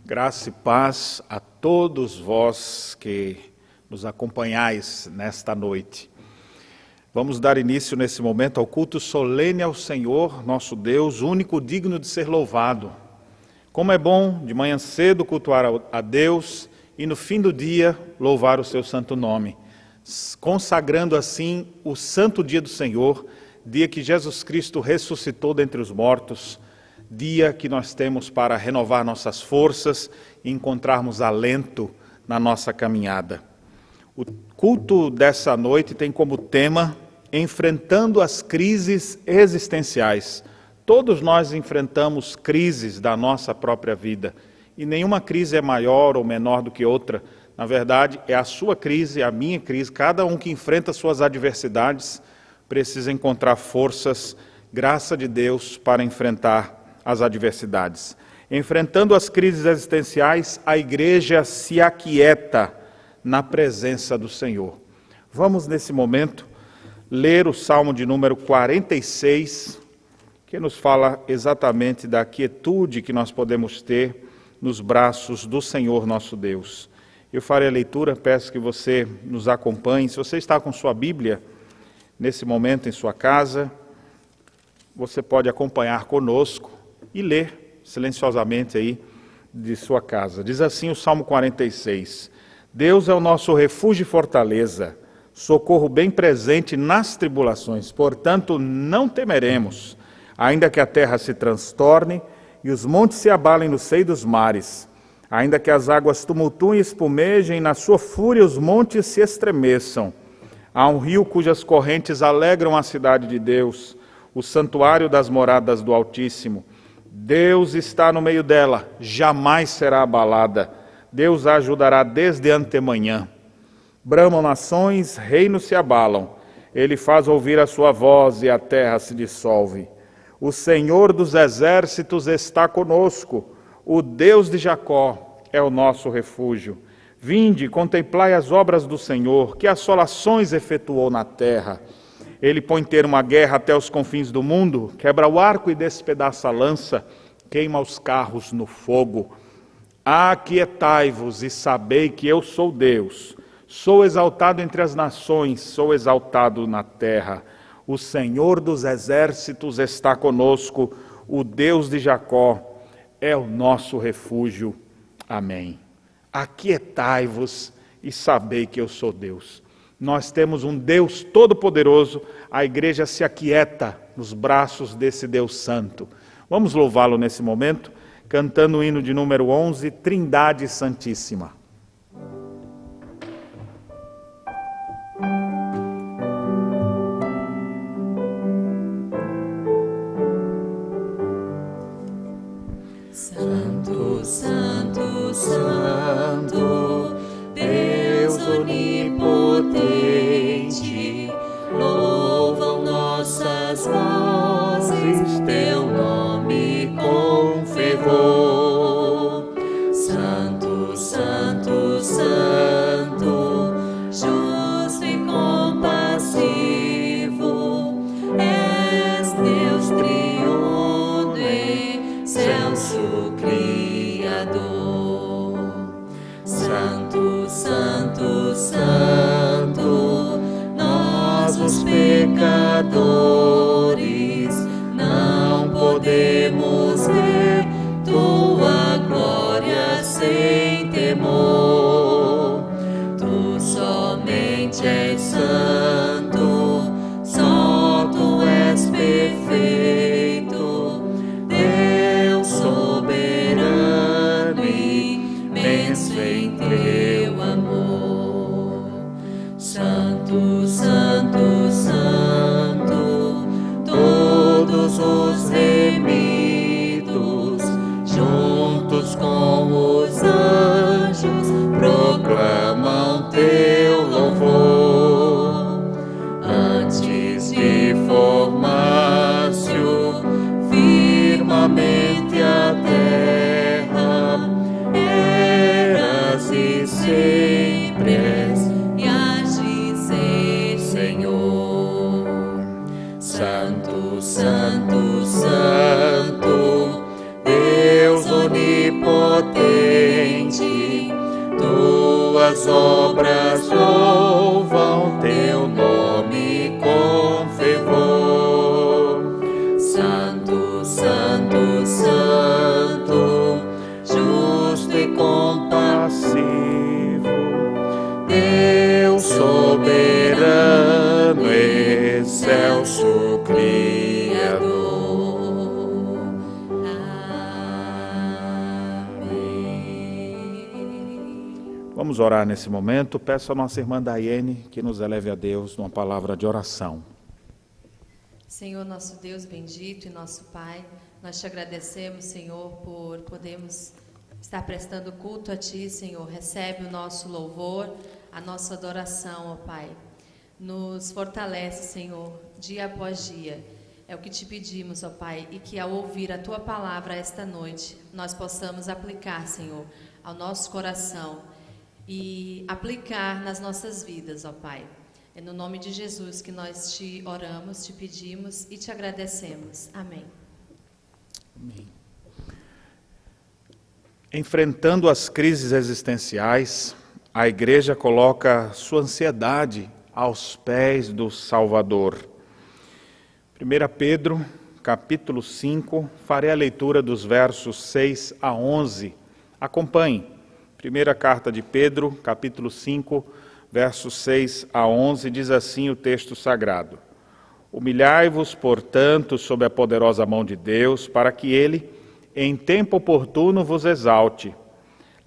Graça e paz a todos vós que nos acompanhais nesta noite. Vamos dar início nesse momento ao culto solene ao Senhor, nosso Deus, único digno de ser louvado. Como é bom de manhã cedo cultuar a Deus e no fim do dia louvar o seu santo nome, consagrando assim o santo dia do Senhor, dia que Jesus Cristo ressuscitou dentre os mortos, dia que nós temos para renovar nossas forças e encontrarmos alento na nossa caminhada. O culto dessa noite tem como tema enfrentando as crises existenciais. Todos nós enfrentamos crises da nossa própria vida e nenhuma crise é maior ou menor do que outra. Na verdade, é a sua crise, a minha crise. Cada um que enfrenta suas adversidades precisa encontrar forças, graça de Deus para enfrentar as adversidades. Enfrentando as crises existenciais, a igreja se aquieta na presença do Senhor. Vamos, nesse momento, ler o Salmo de número 46, que nos fala exatamente da quietude que nós podemos ter nos braços do Senhor nosso Deus. Eu farei a leitura, peço que você nos acompanhe. Se você está com sua Bíblia, nesse momento em sua casa, você pode acompanhar conosco e ler silenciosamente aí de sua casa. Diz assim o Salmo 46: Deus é o nosso refúgio e fortaleza, socorro bem presente nas tribulações, portanto não temeremos, ainda que a terra se transtorne e os montes se abalem no seio dos mares, ainda que as águas tumultuem e espumejem, na sua fúria os montes se estremeçam. Há um rio cujas correntes alegram a cidade de Deus, o santuário das moradas do Altíssimo. Deus está no meio dela, jamais será abalada. Deus a ajudará desde antemanhã. Bramam nações, reinos se abalam. Ele faz ouvir a sua voz e a terra se dissolve. O Senhor dos exércitos está conosco. O Deus de Jacó é o nosso refúgio. Vinde, contemplai as obras do Senhor, que assolações efetuou na terra. Ele põe termo à guerra até os confins do mundo, quebra o arco e despedaça a lança, queima os carros no fogo. Aquietai-vos e sabei que eu sou Deus. Sou exaltado entre as nações, sou exaltado na terra. O Senhor dos exércitos está conosco, o Deus de Jacó é o nosso refúgio. Amém. Aquietai-vos e sabei que eu sou Deus. Nós temos um Deus todo-poderoso, a igreja se aquieta nos braços desse Deus santo. Vamos louvá-lo nesse momento, cantando o hino de número 11, Trindade Santíssima. Santo, Santo, Santo, Deus onipotente, louvam nossas vozes teu nome com fervor. Santo, Santo, Santo, justo e compassivo, és Deus triuno e excelso Criador. Santo, Santo, Santo, nós os pecadores não podemos ver tua glória sem temor. Tu somente és santo, só tu és perfeito, Deus soberano onipotente, tuas obras louvam teu nome com fervor. Santo, Santo, Santo, justo e compassivo, Deus soberano, excelso Criador. Vamos orar nesse momento. Peço a nossa irmã Daiane que nos eleve a Deus numa palavra de oração. Senhor, nosso Deus bendito e nosso Pai, nós te agradecemos, Senhor, por podermos estar prestando culto a Ti, Senhor. Recebe o nosso louvor, a nossa adoração, ó Pai. Nos fortalece, Senhor, dia após dia. É o que te pedimos, ó Pai, e que ao ouvir a Tua palavra esta noite, nós possamos aplicar, Senhor, ao nosso coração e aplicar nas nossas vidas, ó Pai. É no nome de Jesus que nós te oramos, te pedimos e te agradecemos. Amém. Amém. Enfrentando as crises existenciais, a igreja coloca sua ansiedade aos pés do Salvador. 1 Pedro, capítulo 5, farei a leitura dos versos 6 a 11. Acompanhe. Primeira carta de Pedro, capítulo 5, versos 6 a 11, diz assim o texto sagrado: Humilhai-vos, portanto, sob a poderosa mão de Deus, para que Ele, em tempo oportuno, vos exalte,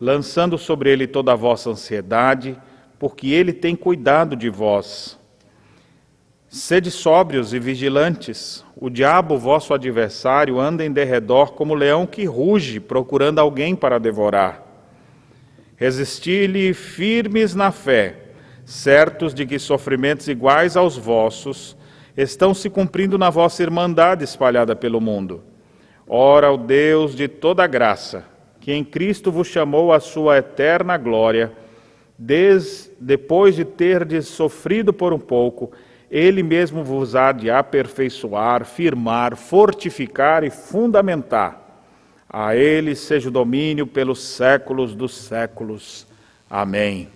lançando sobre Ele toda a vossa ansiedade, porque Ele tem cuidado de vós. Sede sóbrios e vigilantes. O diabo, vosso adversário, anda em derredor como leão que ruge, procurando alguém para devorar. Resisti-lhe firmes na fé, certos de que sofrimentos iguais aos vossos estão se cumprindo na vossa irmandade espalhada pelo mundo. Ora, o Deus de toda graça, que em Cristo vos chamou à sua eterna glória, depois de terdes sofrido por um pouco, Ele mesmo vos há de aperfeiçoar, firmar, fortificar e fundamentar. A Ele seja o domínio pelos séculos dos séculos. Amém.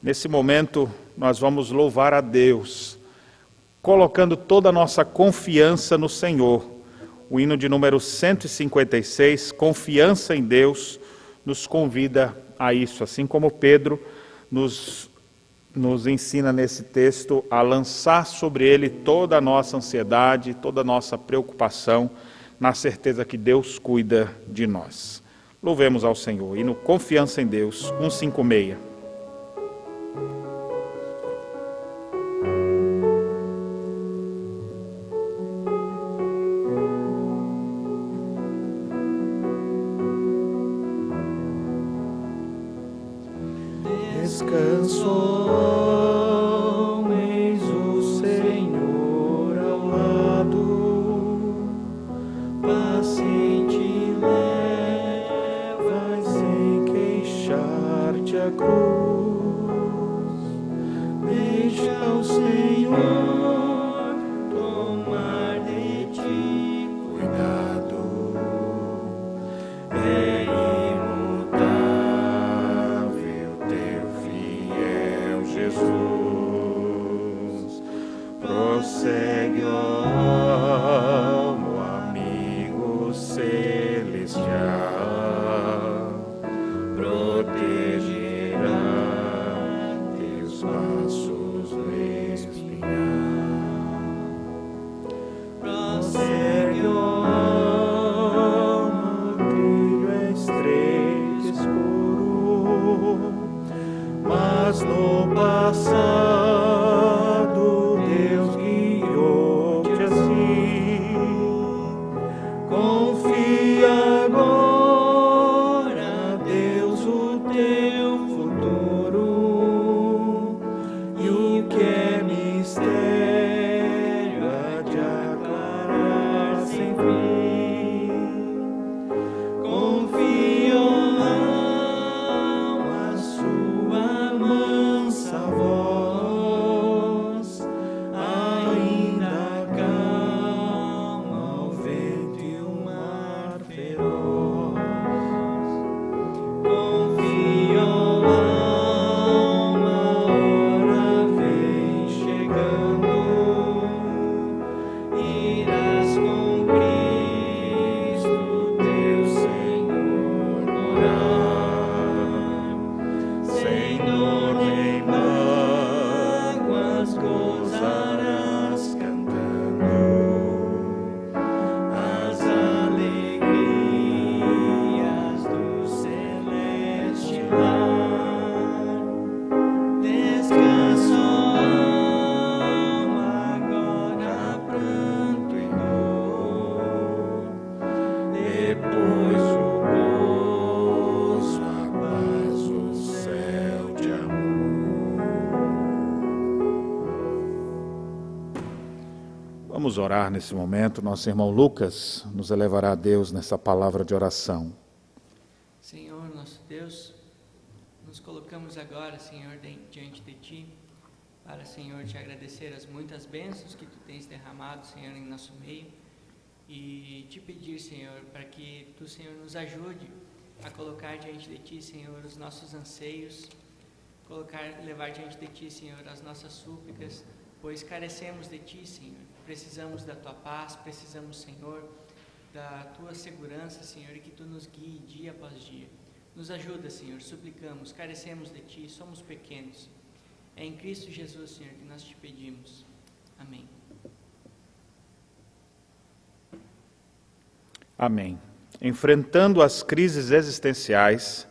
Nesse momento, nós vamos louvar a Deus, colocando toda a nossa confiança no Senhor. O hino de número 156, Confiança em Deus, nos convida a isso, assim como Pedro nos ensina nesse texto a lançar sobre Ele toda a nossa ansiedade, toda a nossa preocupação, na certeza que Deus cuida de nós. Louvemos ao Senhor. E no Confiança em Deus, 156. Descanso, eis o Senhor ao lado, paciente leva sem queixar-te a cruz. Deixa o Senhor tomar de ti cuidado. É imutável teu fiel Jesus. Prossegue, ó meu amigo celestial, protegerá teus passos no espinhal. Prossegue, ó alma, trilho é estreito e escuro, mas no passado Deus guiou-te assim. Confia agora a Deus o teu futuro, e o que é mistério há de aclarar sem fim. Confia a sua mansa voz. Senhor, nem mágoas gozarás cantando as alegrias do celeste lar. Descanso, alma, agora pranto e dor, depois o gozo, a paz, o céu de amor. Vamos orar nesse momento. Nosso irmão Lucas nos elevará a Deus nessa palavra de oração. Senhor, nosso Deus, nos colocamos agora, Senhor, diante de Ti, para, Senhor, Te agradecer as muitas bênçãos que Tu tens derramado, Senhor, em nosso meio, e Te pedir, Senhor, para que Tu, Senhor, nos ajude a colocar diante de Ti, Senhor, os nossos anseios, levar diante de Ti, Senhor, as nossas súplicas, pois carecemos de Ti, Senhor. Precisamos da Tua paz, precisamos, Senhor, da Tua segurança, Senhor, e que Tu nos guie dia após dia. Nos ajuda, Senhor, suplicamos, carecemos de Ti, somos pequenos. É em Cristo Jesus, Senhor, que nós Te pedimos. Amém. Amém. Enfrentando as crises existenciais,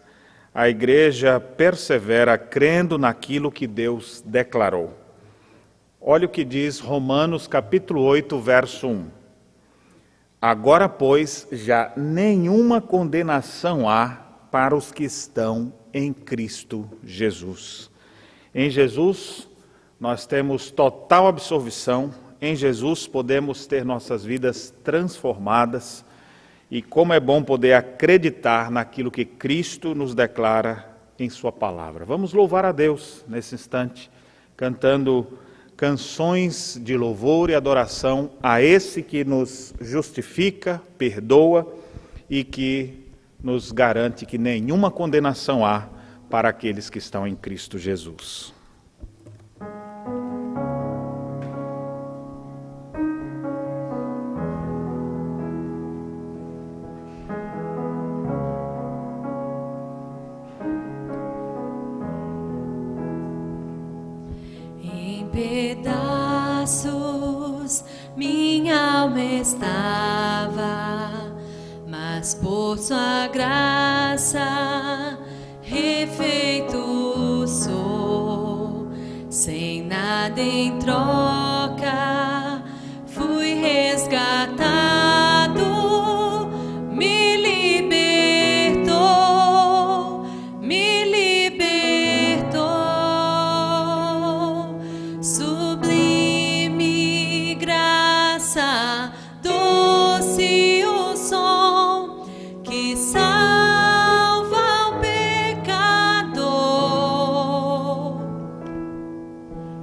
a igreja persevera crendo naquilo que Deus declarou. Olha o que diz Romanos capítulo 8, verso 1. Agora, pois, já nenhuma condenação há para os que estão em Cristo Jesus. Em Jesus, nós temos total absolvição. Em Jesus, podemos ter nossas vidas transformadas. E como é bom poder acreditar naquilo que Cristo nos declara em Sua palavra. Vamos louvar a Deus nesse instante, cantando canções de louvor e adoração a esse que nos justifica, perdoa e que nos garante que nenhuma condenação há para aqueles que estão em Cristo Jesus. Pedaços minha alma estava, mas por Sua graça refeito sou. Sem nada em troca fui resgatado, me libertou, me libertou. Sublime graça, doce o som que salva o pecador.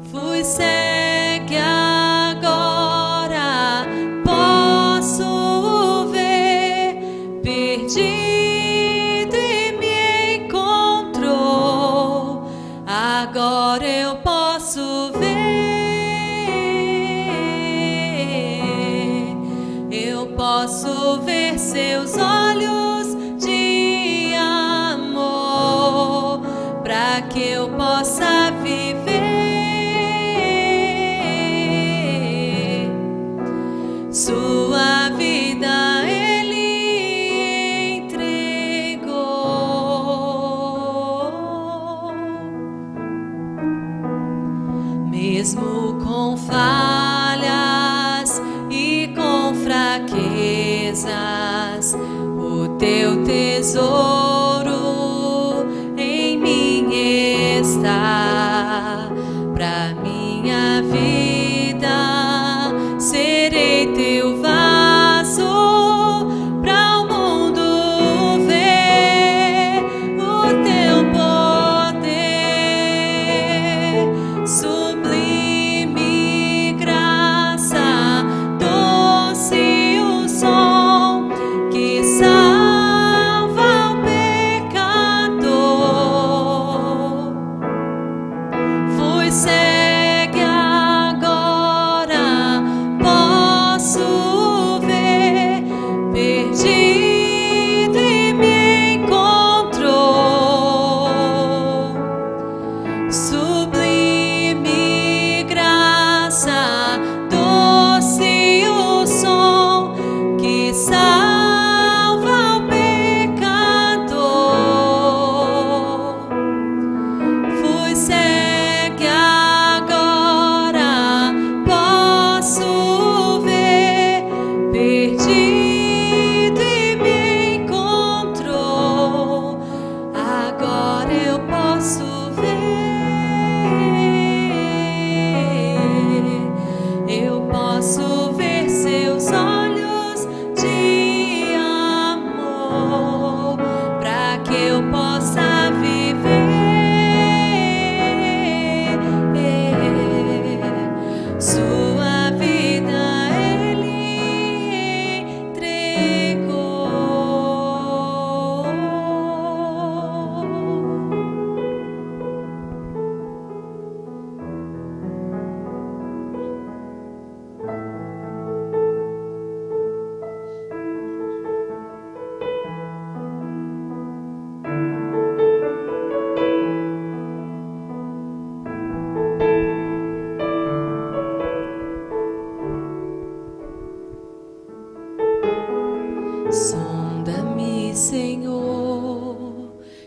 Fui cego e agora posso ver, perdido e me encontrou. Agora eu posso ver, eu posso ver Seus olhos de amor, para que eu possa viver. Sua vida Ele entregou. Mesmo com falhas e com fraquezas, o Teu tesouro em mim está.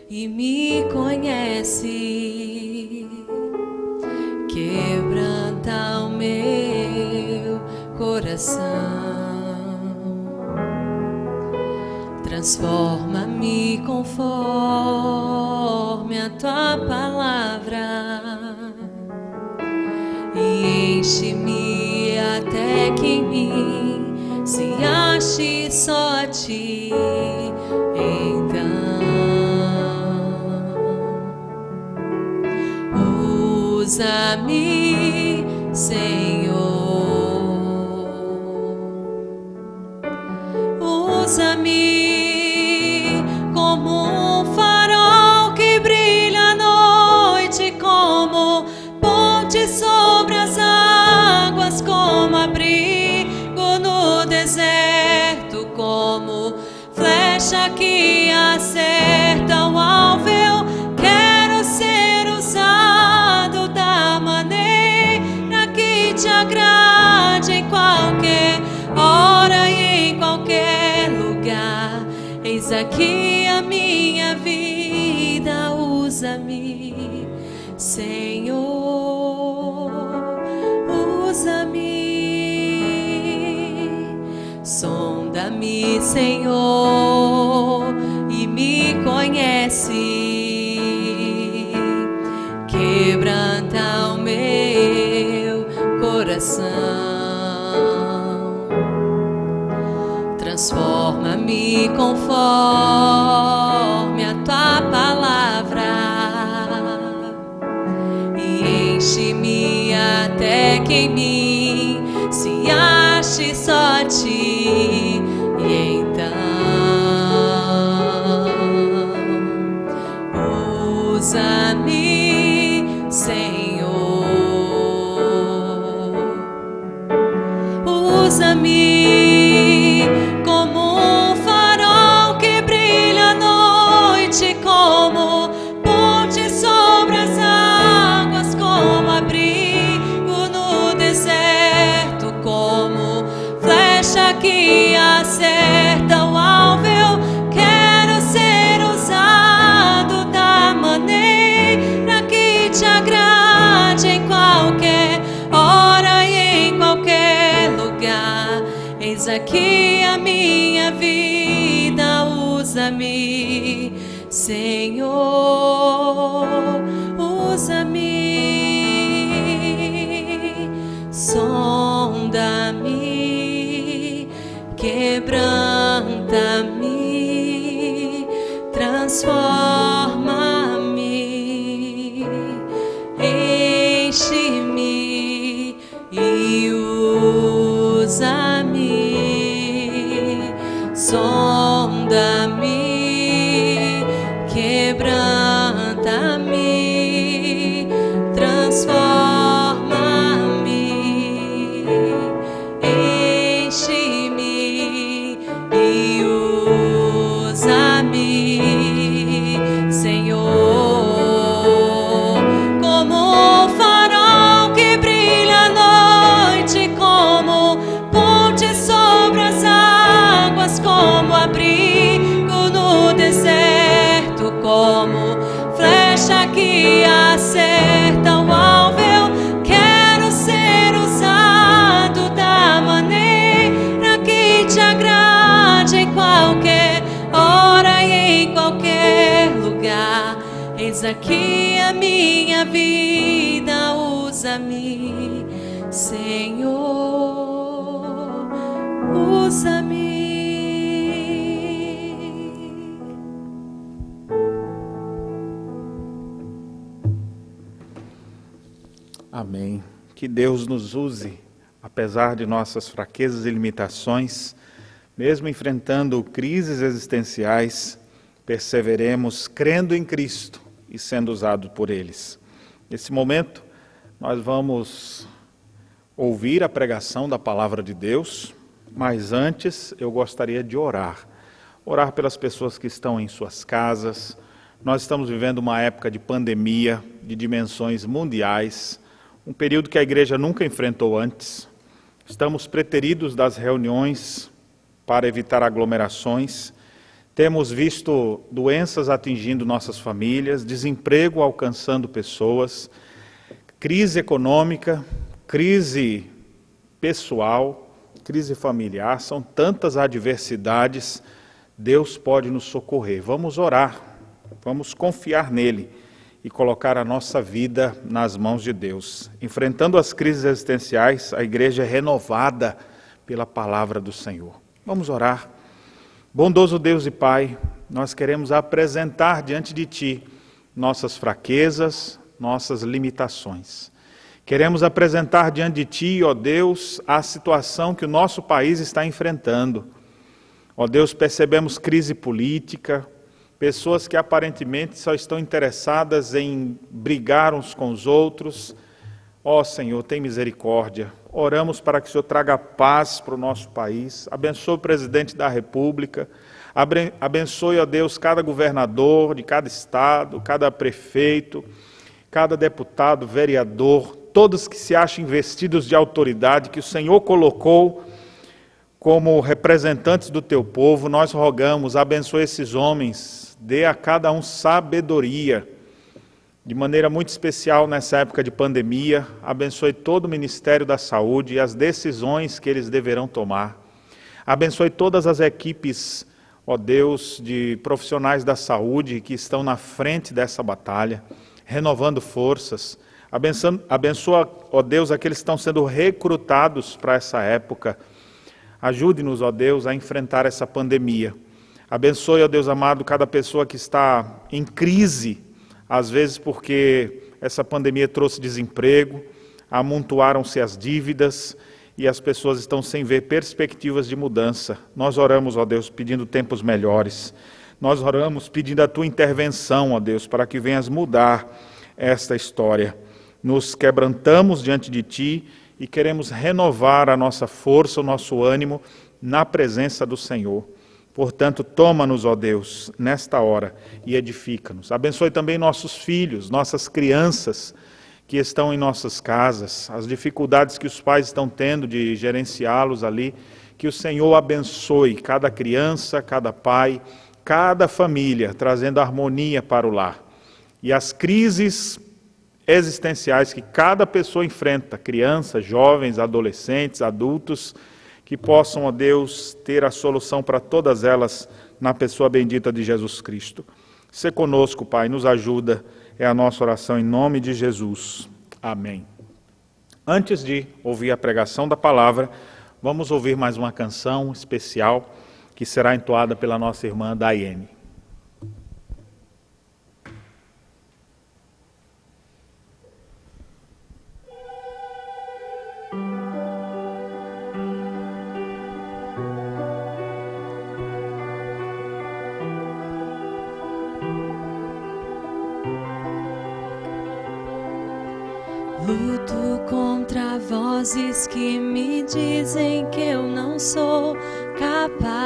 e me conhece. Quebranta o meu coração, transforma-me conforme a tua palavra e enche-me até que em mim se ache só a ti. Então usa-me, Senhor, usa-me como um farol que brilha à noite, como ponte sobre as águas, como abrigo no deserto, como flecha que acerta o alvo. Eu quero ser usado da maneira que te agrade, em qualquer hora e em qualquer lugar. Eis aqui a minha vida, usa-me, Senhor, usa-me. Sonda-me, Senhor, e me conhece. Quebranta o meu coração, transforma-me conforme a tua palavra e enche-me até que em mim se ache só a ti. E então usa-me, Senhor, usa-me como um farol que brilha à noite, como ponte sobre as águas, como abrigo no deserto, como flecha que acerta o alvo. Eu quero ser usado da maneira que te agrade, em qualquer hora e em qualquer lugar. Eis aqui a minha vida, usa-me, Senhor, usa-me. Sonda-me, quebranta-me, transforma-me, enche-me e usa-me. Sonda-me, quebranta-me, transforma-me, enche-me e usa-me, Senhor, como um farol que brilha à noite, como ponte sobre as águas, como abrigo no deserto, como flecha que acerta o alvo. Eu quero ser usado da maneira que te agrade, em qualquer hora e em qualquer lugar. Eis aqui a minha vida, usa-me, Senhor, usa-me. Amém. Que Deus nos use, apesar de nossas fraquezas e limitações, mesmo enfrentando crises existenciais, perseveremos crendo em Cristo e sendo usados por eles. Nesse momento, nós vamos ouvir a pregação da Palavra de Deus, mas antes eu gostaria de orar. Orar pelas pessoas que estão em suas casas. Nós estamos vivendo uma época de pandemia, de dimensões mundiais, um período que a igreja nunca enfrentou antes. Estamos preteridos das reuniões para evitar aglomerações. Temos visto doenças atingindo nossas famílias, desemprego alcançando pessoas, crise econômica, crise pessoal, crise familiar, são tantas adversidades. Deus pode nos socorrer. Vamos orar, vamos confiar nele e colocar a nossa vida nas mãos de Deus. Enfrentando as crises existenciais, a igreja é renovada pela palavra do Senhor. Vamos orar. Bondoso Deus e Pai, nós queremos apresentar diante de Ti nossas fraquezas, nossas limitações. Queremos apresentar diante de Ti, ó Deus, a situação que o nosso país está enfrentando. Ó Deus, percebemos crise política, pessoas que aparentemente só estão interessadas em brigar uns com os outros. Ó Senhor, tem misericórdia. Oramos para que o Senhor traga paz para o nosso país. Abençoe o presidente da República. Abençoe, ó Deus, cada governador de cada estado, cada prefeito, cada deputado, vereador, todos que se acham investidos de autoridade, que o Senhor colocou como representantes do Teu povo. Nós rogamos, abençoe esses homens, dê a cada um sabedoria, de maneira muito especial nessa época de pandemia. Abençoe todo o Ministério da Saúde e as decisões que eles deverão tomar. Abençoe todas as equipes, ó Deus, de profissionais da saúde que estão na frente dessa batalha, renovando forças. Abençoa, ó Deus, aqueles que estão sendo recrutados para essa época. Ajude-nos, ó Deus, a enfrentar essa pandemia. Abençoe, ó Deus amado, cada pessoa que está em crise, às vezes porque essa pandemia trouxe desemprego, amontoaram-se as dívidas e as pessoas estão sem ver perspectivas de mudança. Nós oramos, ó Deus, pedindo tempos melhores. Nós oramos pedindo a Tua intervenção, ó Deus, para que venhas mudar esta história. Nos quebrantamos diante de Ti e queremos renovar a nossa força, o nosso ânimo na presença do Senhor. Portanto, toma-nos, ó Deus, nesta hora e edifica-nos. Abençoe também nossos filhos, nossas crianças que estão em nossas casas, as dificuldades que os pais estão tendo de gerenciá-los ali. Que o Senhor abençoe cada criança, cada pai, cada família, trazendo harmonia para o lar. E as crises existenciais que cada pessoa enfrenta, crianças, jovens, adolescentes, adultos, que possam, ó Deus, ter a solução para todas elas na pessoa bendita de Jesus Cristo. Sê conosco, Pai, nos ajuda, é a nossa oração em nome de Jesus. Amém. Antes de ouvir a pregação da palavra, vamos ouvir mais uma canção especial que será entoada pela nossa irmã Daiane. Luto contra vozes que me dizem que eu não sou capaz.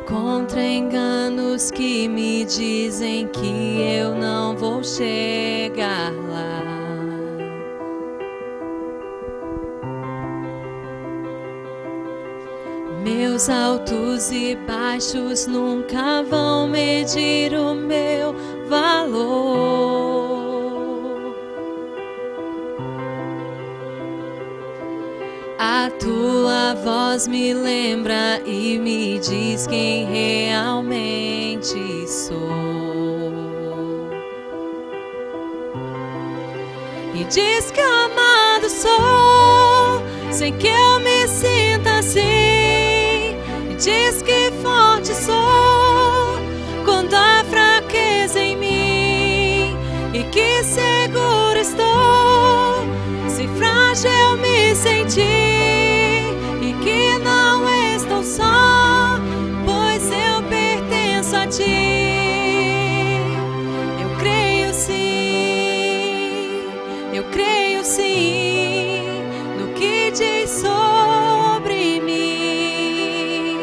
Contra enganos que me dizem que eu não vou chegar lá. Meus altos e baixos nunca vão medir o meu valor. A tua voz me lembra e me diz quem realmente sou. E diz que amado sou, sem que eu me sinta assim. Diz que forte sou quando há fraqueza em mim, e que seguro estou se frágil me sentir, e que não estou só, pois eu pertenço a Ti. Eu creio sim no que diz sobre mim.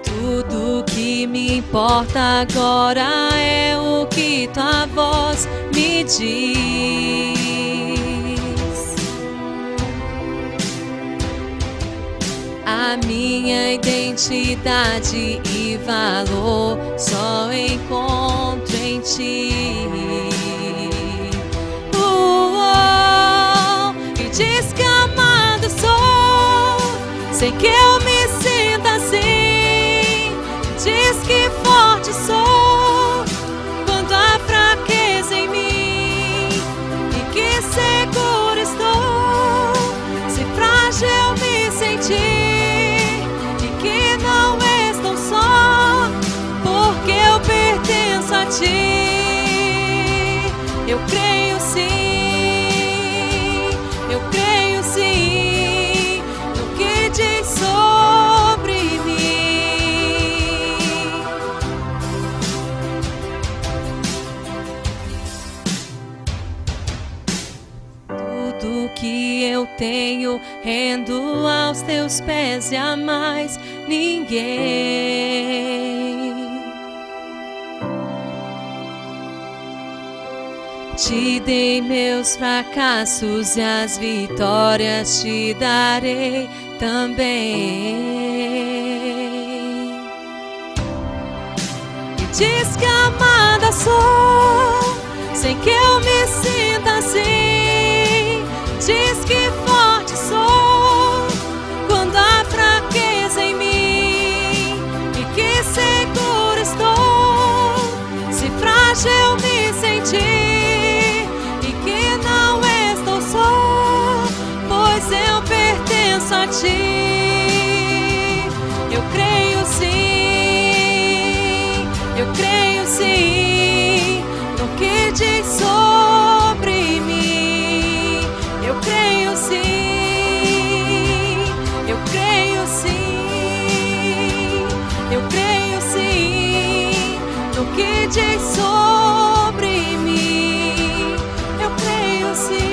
Tudo que me importa agora é o que tua voz me diz. A minha identidade e valor só encontro em ti. E diz que amado sou, sem que eu me sinta assim. Diz que forte sou quando há fraqueza em mim, e que seguro estou se frágil me sentir, e que não estou só porque eu pertenço a ti. Eu creio sim, eu creio sim no que diz sobre mim. Tudo que eu tenho rendo aos teus pés e a mais ninguém. Te dei meus fracassos e as vitórias te darei também. E diz que amada sou, sem que eu me sinta assim. Diz que forte sou quando há fraqueza em mim, e que seguro estou se frágil me sentir, e que não estou só, pois eu pertenço a ti. Eu creio sim, eu creio sim no que diz sobre mim. Eu creio sim, eu creio sim, eu creio sim no que diz sobre mim. Eu creio sim.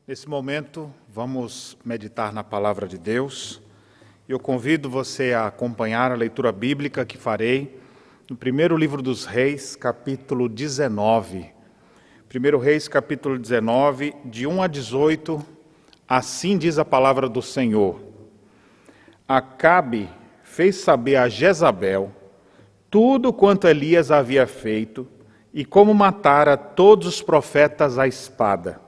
Nesse momento, vamos meditar na Palavra de Deus. Eu convido você a acompanhar a leitura bíblica que farei no primeiro livro dos Reis, capítulo 19. Primeiro Reis, capítulo 19, de 1 a 18, assim diz a palavra do Senhor. Acabe fez saber a Jezabel tudo quanto Elias havia feito e como matara todos os profetas à espada.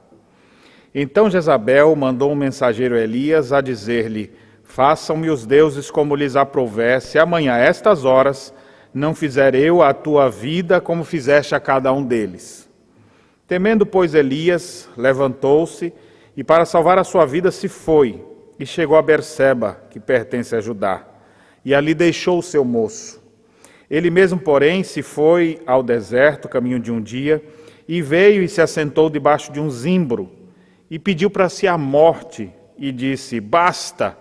Então Jezabel mandou um mensageiro a Elias a dizer-lhe: façam-me os deuses como lhes aprouver, se amanhã a estas horas não fizer eu a tua vida como fizeste a cada um deles. Temendo, pois, Elias, levantou-se e para salvar a sua vida se foi e chegou a Berseba, que pertence a Judá, e ali deixou o seu moço. Ele mesmo, porém, se foi ao deserto, caminho de um dia, e veio e se assentou debaixo de um zimbro, e pediu para si a morte, e disse: basta,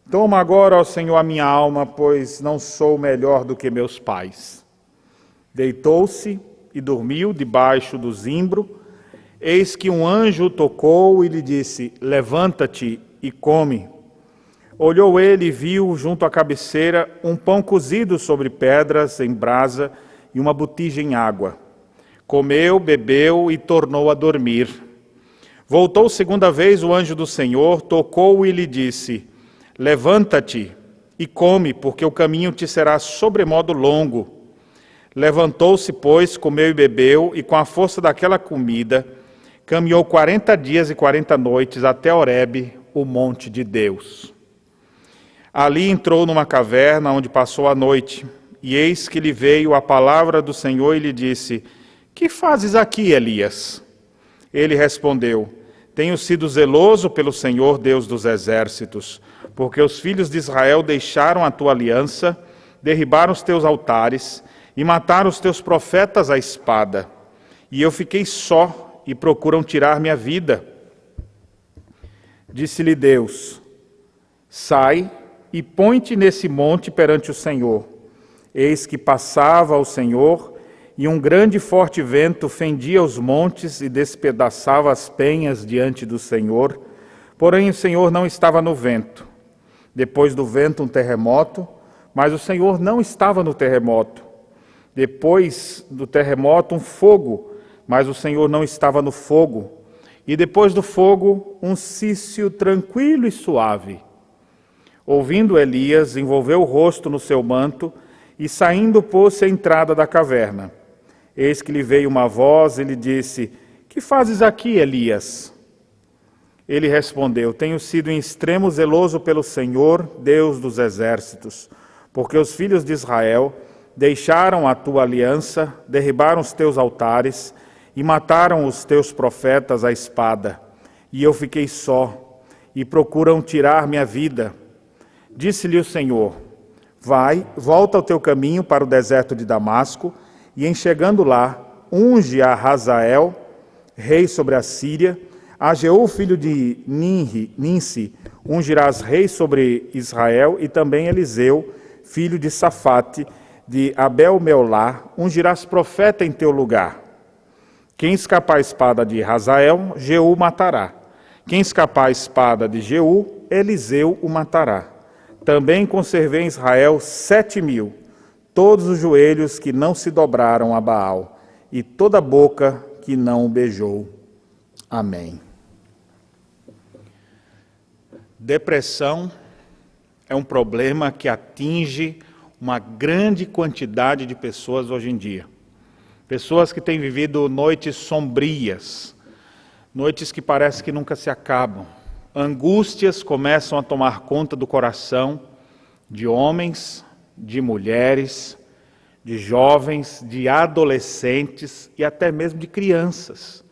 toma agora, ó Senhor, a minha alma, pois não sou melhor do que meus pais. Deitou-se e dormiu debaixo do zimbro. Eis que um anjo o tocou e lhe disse: levanta-te e come. Olhou ele e viu junto à cabeceira um pão cozido sobre pedras em brasa e uma botija em água. Comeu, bebeu e tornou a dormir. Voltou segunda vez o anjo do Senhor, tocou e lhe disse: levanta-te e come, porque o caminho te será sobremodo longo. Levantou-se, pois, comeu e bebeu, e com a força daquela comida, caminhou 40 dias e 40 noites até Horebe, o monte de Deus. Ali entrou numa caverna, onde passou a noite, e eis que lhe veio a palavra do Senhor e lhe disse: que fazes aqui, Elias? Ele respondeu: tenho sido zeloso pelo Senhor, Deus dos exércitos, porque os filhos de Israel deixaram a tua aliança, derribaram os teus altares e mataram os teus profetas à espada. E eu fiquei só, e procuram tirar minha vida. Disse-lhe Deus: sai e põe-te nesse monte perante o Senhor. Eis que passava o Senhor, e um grande e forte vento fendia os montes e despedaçava as penhas diante do Senhor. Porém o Senhor não estava no vento. Depois do vento um terremoto, mas o Senhor não estava no terremoto. Depois do terremoto um fogo, mas o Senhor não estava no fogo. E depois do fogo um cício tranquilo e suave. Ouvindo Elias, envolveu o rosto no seu manto e saindo pôs-se à entrada da caverna. Eis que lhe veio uma voz e lhe disse: que fazes aqui, Elias? Ele respondeu: tenho sido em extremo zeloso pelo Senhor, Deus dos exércitos, porque os filhos de Israel deixaram a tua aliança, derribaram os teus altares e mataram os teus profetas à espada. E eu fiquei só, e procuram tirar minha vida. Disse-lhe o Senhor: vai, volta ao teu caminho para o deserto de Damasco, e em chegando lá, unge a Hazael, rei sobre a Síria, a Jeú, filho de Ninsi, ungirás rei sobre Israel, e também Eliseu, filho de Safate, de Abel-Meolá, ungirás profeta em teu lugar. Quem escapar a espada de Hazael, Jeú matará. Quem escapar a espada de Jeú, Eliseu o matará. Também conservei em Israel 7.000, todos os joelhos que não se dobraram a Baal, e toda a boca que não o beijou. Amém. Depressão é um problema que atinge uma grande quantidade de pessoas hoje em dia. Pessoas que têm vivido noites sombrias, noites que parece que nunca se acabam. Angústias começam a tomar conta do coração de homens, de mulheres, de jovens, de adolescentes e até mesmo de crianças,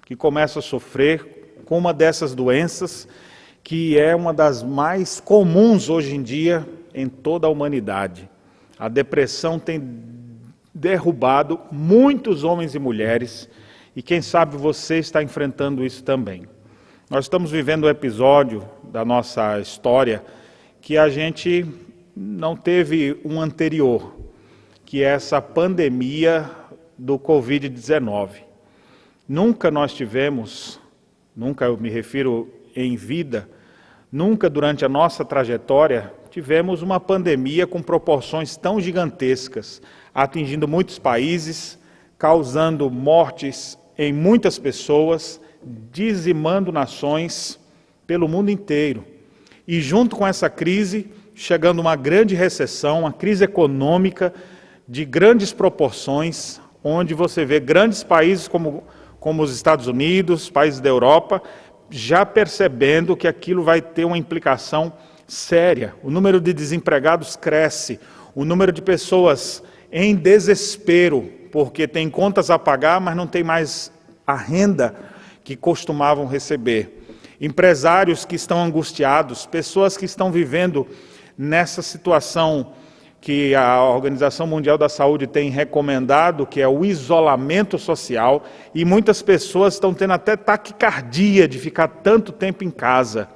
que começam a sofrer com uma dessas doenças que é uma das mais comuns hoje em dia em toda a humanidade. A depressão tem derrubado muitos homens e mulheres, e quem sabe você está enfrentando isso também. Nós estamos vivendo um episódio da nossa história que a gente não teve um anterior, que é essa pandemia do Covid-19. Nunca nós tivemos, nunca eu me refiro em vida, nunca durante a nossa trajetória tivemos uma pandemia com proporções tão gigantescas, atingindo muitos países, causando mortes em muitas pessoas, dizimando nações pelo mundo inteiro. E junto com essa crise, chegando uma grande recessão, uma crise econômica de grandes proporções, onde você vê grandes países como os Estados Unidos, países da Europa, já percebendo que aquilo vai ter uma implicação séria. O número de desempregados cresce, o número de pessoas em desespero, porque tem contas a pagar, mas não tem mais a renda que costumavam receber. Empresários que estão angustiados, pessoas que estão vivendo nessa situação que a Organização Mundial da Saúde tem recomendado, que é o isolamento social, e muitas pessoas estão tendo até taquicardia de ficar tanto tempo em casa.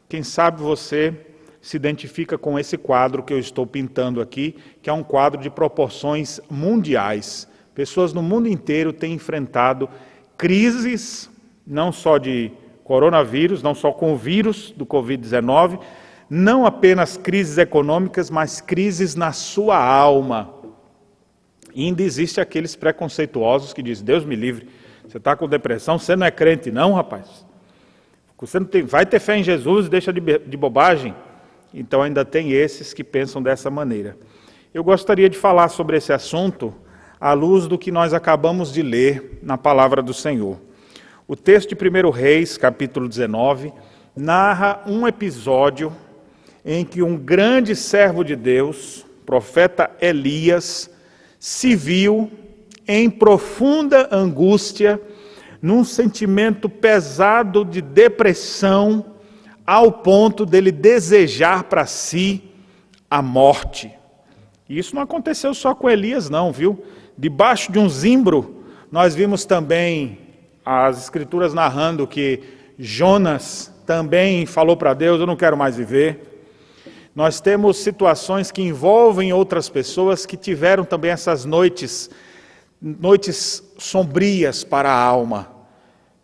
Quem sabe você se identifica com esse quadro que eu estou pintando aqui, que é um quadro de proporções mundiais. Pessoas no mundo inteiro têm enfrentado crises, não só de coronavírus, não só com o vírus do Covid-19, não apenas crises econômicas, mas crises na sua alma. E ainda existe aqueles preconceituosos que dizem: Deus me livre, você está com depressão, você não é crente não, rapaz. Você não tem, vai ter fé em Jesus e deixa de bobagem. Então ainda tem esses que pensam dessa maneira. Eu gostaria de falar sobre esse assunto à luz do que nós acabamos de ler na palavra do Senhor. O texto de 1 Reis, capítulo 19, narra um episódio em que um grande servo de Deus, profeta Elias, se viu em profunda angústia, num sentimento pesado de depressão, ao ponto dele desejar para si a morte. E isso não aconteceu só com Elias não, viu? Debaixo de um zimbro, nós vimos também as escrituras narrando que Jonas também falou para Deus, eu não quero mais viver. Nós temos situações que envolvem outras pessoas que tiveram também essas noites sombrias para a alma.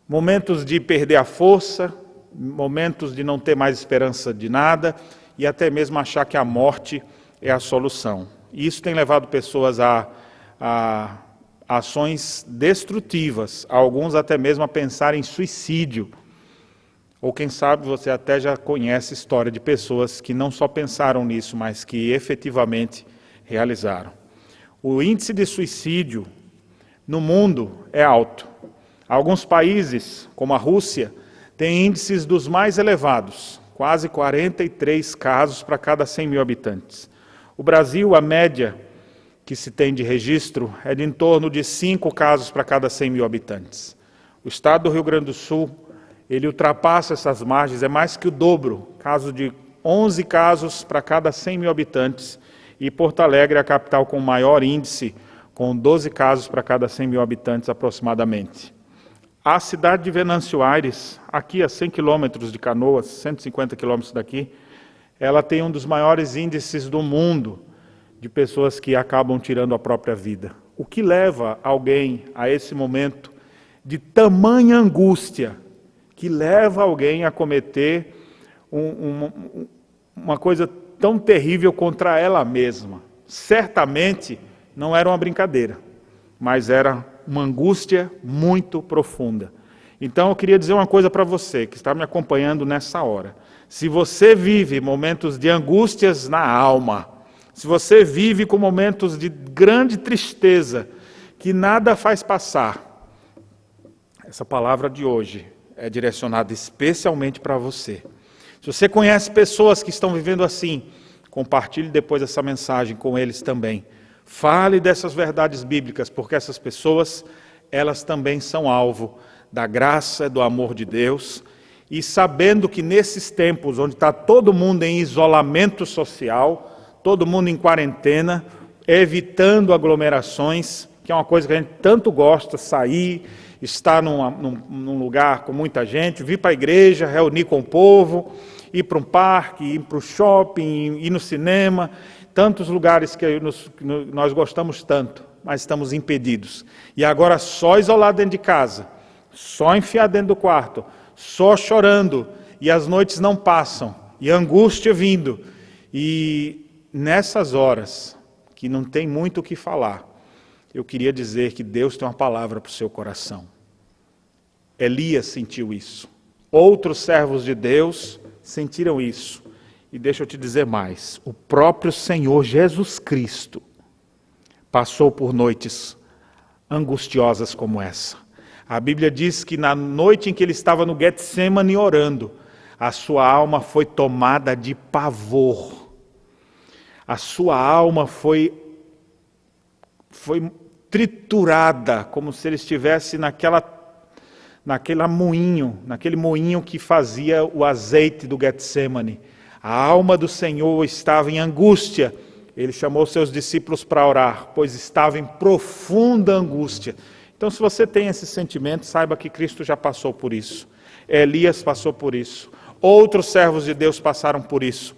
Momentos de perder a força, momentos de não ter mais esperança de nada e até mesmo achar que a morte é a solução. E isso tem levado pessoas a ações destrutivas, alguns até mesmo a pensar em suicídio. Ou quem sabe você até já conhece a história de pessoas que não só pensaram nisso, mas que efetivamente realizaram. O índice de suicídio no mundo é alto. Alguns países, como a Rússia, têm índices dos mais elevados, quase 43 casos para cada 100 mil habitantes. O Brasil, a média que se tem de registro é de em torno de 5 casos para cada 100 mil habitantes. O estado do Rio Grande do Sul, ele ultrapassa essas margens, é mais que o dobro, caso de 11 casos para cada 100 mil habitantes, e Porto Alegre é a capital com maior índice, com 12 casos para cada 100 mil habitantes aproximadamente. A cidade de Venâncio Aires, aqui a 100 quilômetros de Canoas, 150 quilômetros daqui, ela tem um dos maiores índices do mundo de pessoas que acabam tirando a própria vida. O que leva alguém a esse momento de tamanha angústia, que leva alguém a cometer uma coisa tão terrível contra ela mesma? Certamente não era uma brincadeira, mas era uma angústia muito profunda. Então eu queria dizer uma coisa para você que está me acompanhando nessa hora. Se você vive momentos de angústias na alma, se você vive com momentos de grande tristeza, que nada faz passar, essa palavra de hoje é direcionada especialmente para você. Se você conhece pessoas que estão vivendo assim, compartilhe depois essa mensagem com eles também. Fale dessas verdades bíblicas, porque essas pessoas, elas também são alvo da graça e do amor de Deus. E sabendo que nesses tempos, onde está todo mundo em isolamento social, todo mundo em quarentena, evitando aglomerações, que é uma coisa que a gente tanto gosta, sair, estar num lugar com muita gente, vir para a igreja, reunir com o povo, ir para um parque, ir para o shopping, ir no cinema, tantos lugares que nós gostamos tanto, mas estamos impedidos. E agora só isolado dentro de casa, só enfiado dentro do quarto, só chorando, e as noites não passam, e a angústia vindo. E nessas horas, que não tem muito o que falar, eu queria dizer que Deus tem uma palavra para o seu coração. Elias sentiu isso. Outros servos de Deus sentiram isso. E deixa eu te dizer mais, o próprio Senhor Jesus Cristo passou por noites angustiosas como essa. A Bíblia diz que na noite em que ele estava no Getsemane orando, a sua alma foi tomada de pavor. A sua alma foi triturada, como se ele estivesse naquele moinho que fazia o azeite do Getsemane. A alma do Senhor estava em angústia. Ele chamou seus discípulos para orar, pois estava em profunda angústia. Então, se você tem esse sentimento, saiba que Cristo já passou por isso. Elias passou por isso. Outros servos de Deus passaram por isso.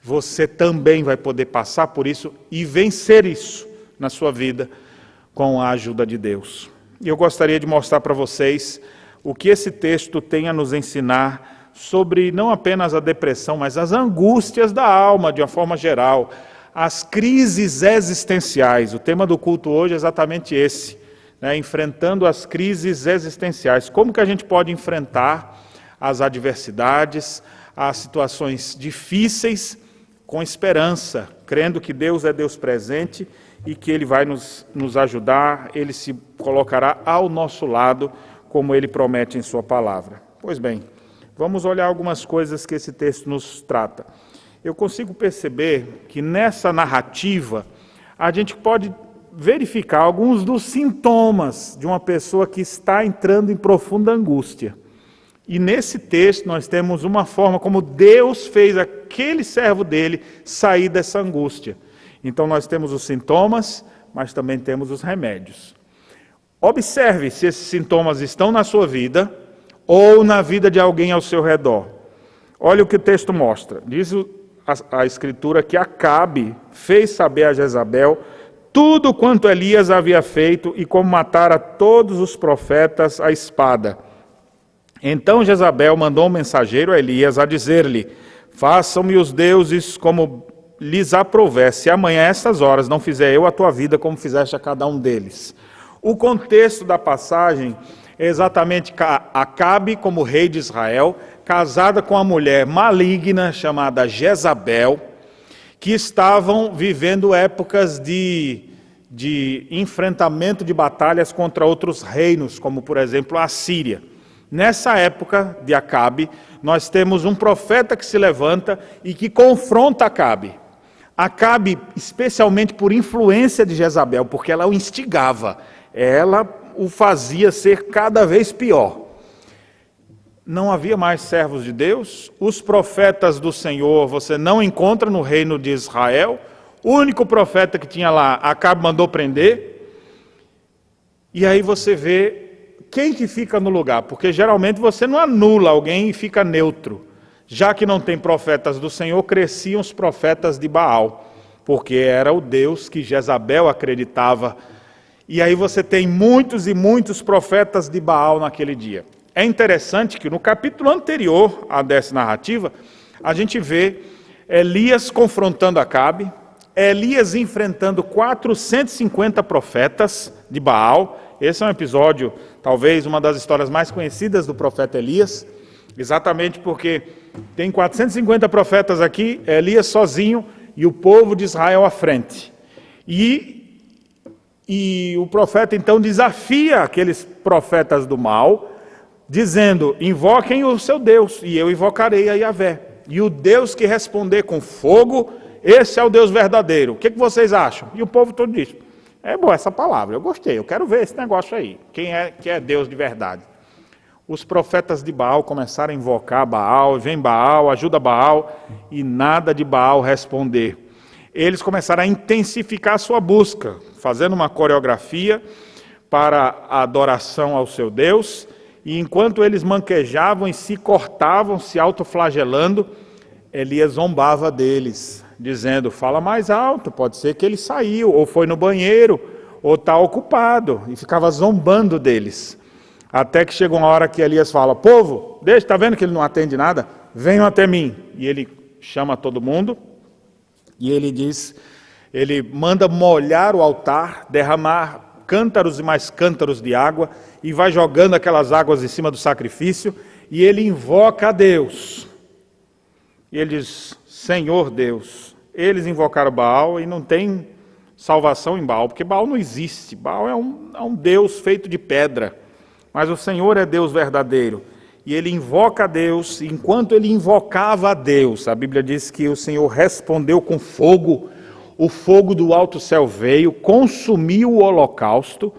Você também vai poder passar por isso e vencer isso na sua vida com a ajuda de Deus. E eu gostaria de mostrar para vocês o que esse texto tem a nos ensinar sobre não apenas a depressão, mas as angústias da alma de uma forma geral, as crises existenciais. O tema do culto hoje é exatamente esse, né? Enfrentando as crises existenciais. Como que a gente pode enfrentar as adversidades, as situações difíceis com esperança, crendo que Deus é Deus presente e que Ele vai nos ajudar, Ele se colocará ao nosso lado, como Ele promete em Sua palavra. Pois bem, vamos olhar algumas coisas que esse texto nos trata. Eu consigo perceber que nessa narrativa, a gente pode verificar alguns dos sintomas de uma pessoa que está entrando em profunda angústia. E nesse texto nós temos uma forma como Deus fez aquele servo dele sair dessa angústia. Então nós temos os sintomas, mas também temos os remédios. Observe se esses sintomas estão na sua vida ou na vida de alguém ao seu redor. Olha o que o texto mostra. Diz a Escritura que Acabe fez saber a Jezabel tudo quanto Elias havia feito e como matara todos os profetas à espada. Então Jezabel mandou um mensageiro a Elias a dizer-lhe: façam-me os deuses como lhes aprouver, se amanhã a estas horas não fizer eu a tua vida como fizeste a cada um deles. O contexto da passagem é exatamente Acabe como rei de Israel, casada com uma mulher maligna chamada Jezabel, que estavam vivendo épocas de enfrentamento de batalhas contra outros reinos, como por exemplo a Síria. Nessa época de Acabe, nós temos um profeta que se levanta e que confronta Acabe. Acabe, especialmente por influência de Jezabel, porque ela o instigava, ela o fazia ser cada vez pior. Não havia mais servos de Deus, os profetas do Senhor você não encontra no reino de Israel, o único profeta que tinha lá, Acabe mandou prender, e aí você vê quem que fica no lugar, porque geralmente você não anula alguém e fica neutro. Já que não tem profetas do Senhor, cresciam os profetas de Baal, porque era o Deus que Jezabel acreditava. E aí você tem muitos e muitos profetas de Baal naquele dia. É interessante que no capítulo anterior a dessa narrativa, a gente vê Elias confrontando Acabe, Elias enfrentando 450 profetas de Baal. Esse é um episódio, talvez uma das histórias mais conhecidas do profeta Elias, exatamente porque tem 450 profetas aqui, Elias sozinho e o povo de Israel à frente. E o profeta então desafia aqueles profetas do mal, dizendo: invoquem o seu Deus, e eu invocarei a Yahvé. E o Deus que responder com fogo, esse é o Deus verdadeiro. O que vocês acham? E o povo todo diz: é boa essa palavra, eu gostei, eu quero ver esse negócio aí. Quem é que é Deus de verdade? Os profetas de Baal começaram a invocar Baal, vem Baal, ajuda Baal, e nada de Baal responder. Eles começaram a intensificar a sua busca, fazendo uma coreografia para a adoração ao seu Deus, e enquanto eles manquejavam e se cortavam, se autoflagelando, Elias zombava deles, dizendo: fala mais alto, pode ser que ele saiu, ou foi no banheiro, ou está ocupado, e ficava zombando deles. Até que chegou uma hora que Elias fala: povo, está vendo que ele não atende nada? Venham até mim. E ele chama todo mundo, e ele diz, ele manda molhar o altar, derramar cântaros e mais cântaros de água, e vai jogando aquelas águas em cima do sacrifício, e ele invoca a Deus. E ele diz: Senhor Deus. Eles invocaram Baal e não tem salvação em Baal, porque Baal não existe. Baal é um Deus feito de pedra. Mas o Senhor é Deus verdadeiro. E ele invoca a Deus, e enquanto ele invocava a Deus, a Bíblia diz que o Senhor respondeu com fogo, o fogo do alto céu veio, consumiu o holocausto,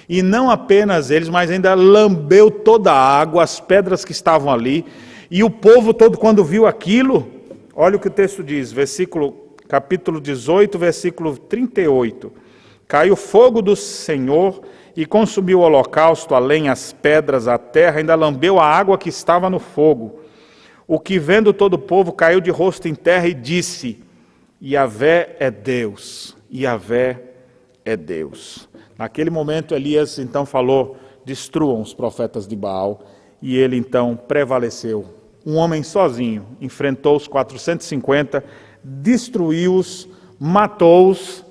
e não apenas eles, mas ainda lambeu toda a água, as pedras que estavam ali, e o povo todo, quando viu aquilo, olha o que o texto diz, capítulo 18, versículo 38, caiu fogo do Senhor e consumiu o holocausto, a lenha, as pedras, a terra, ainda lambeu a água que estava no fogo. O que vendo todo o povo caiu de rosto em terra e disse: Yahvé é Deus, Yahvé é Deus. Naquele momento Elias então falou: destruam os profetas de Baal, e ele então prevaleceu. Um homem sozinho enfrentou os 450, destruiu-os, matou-os,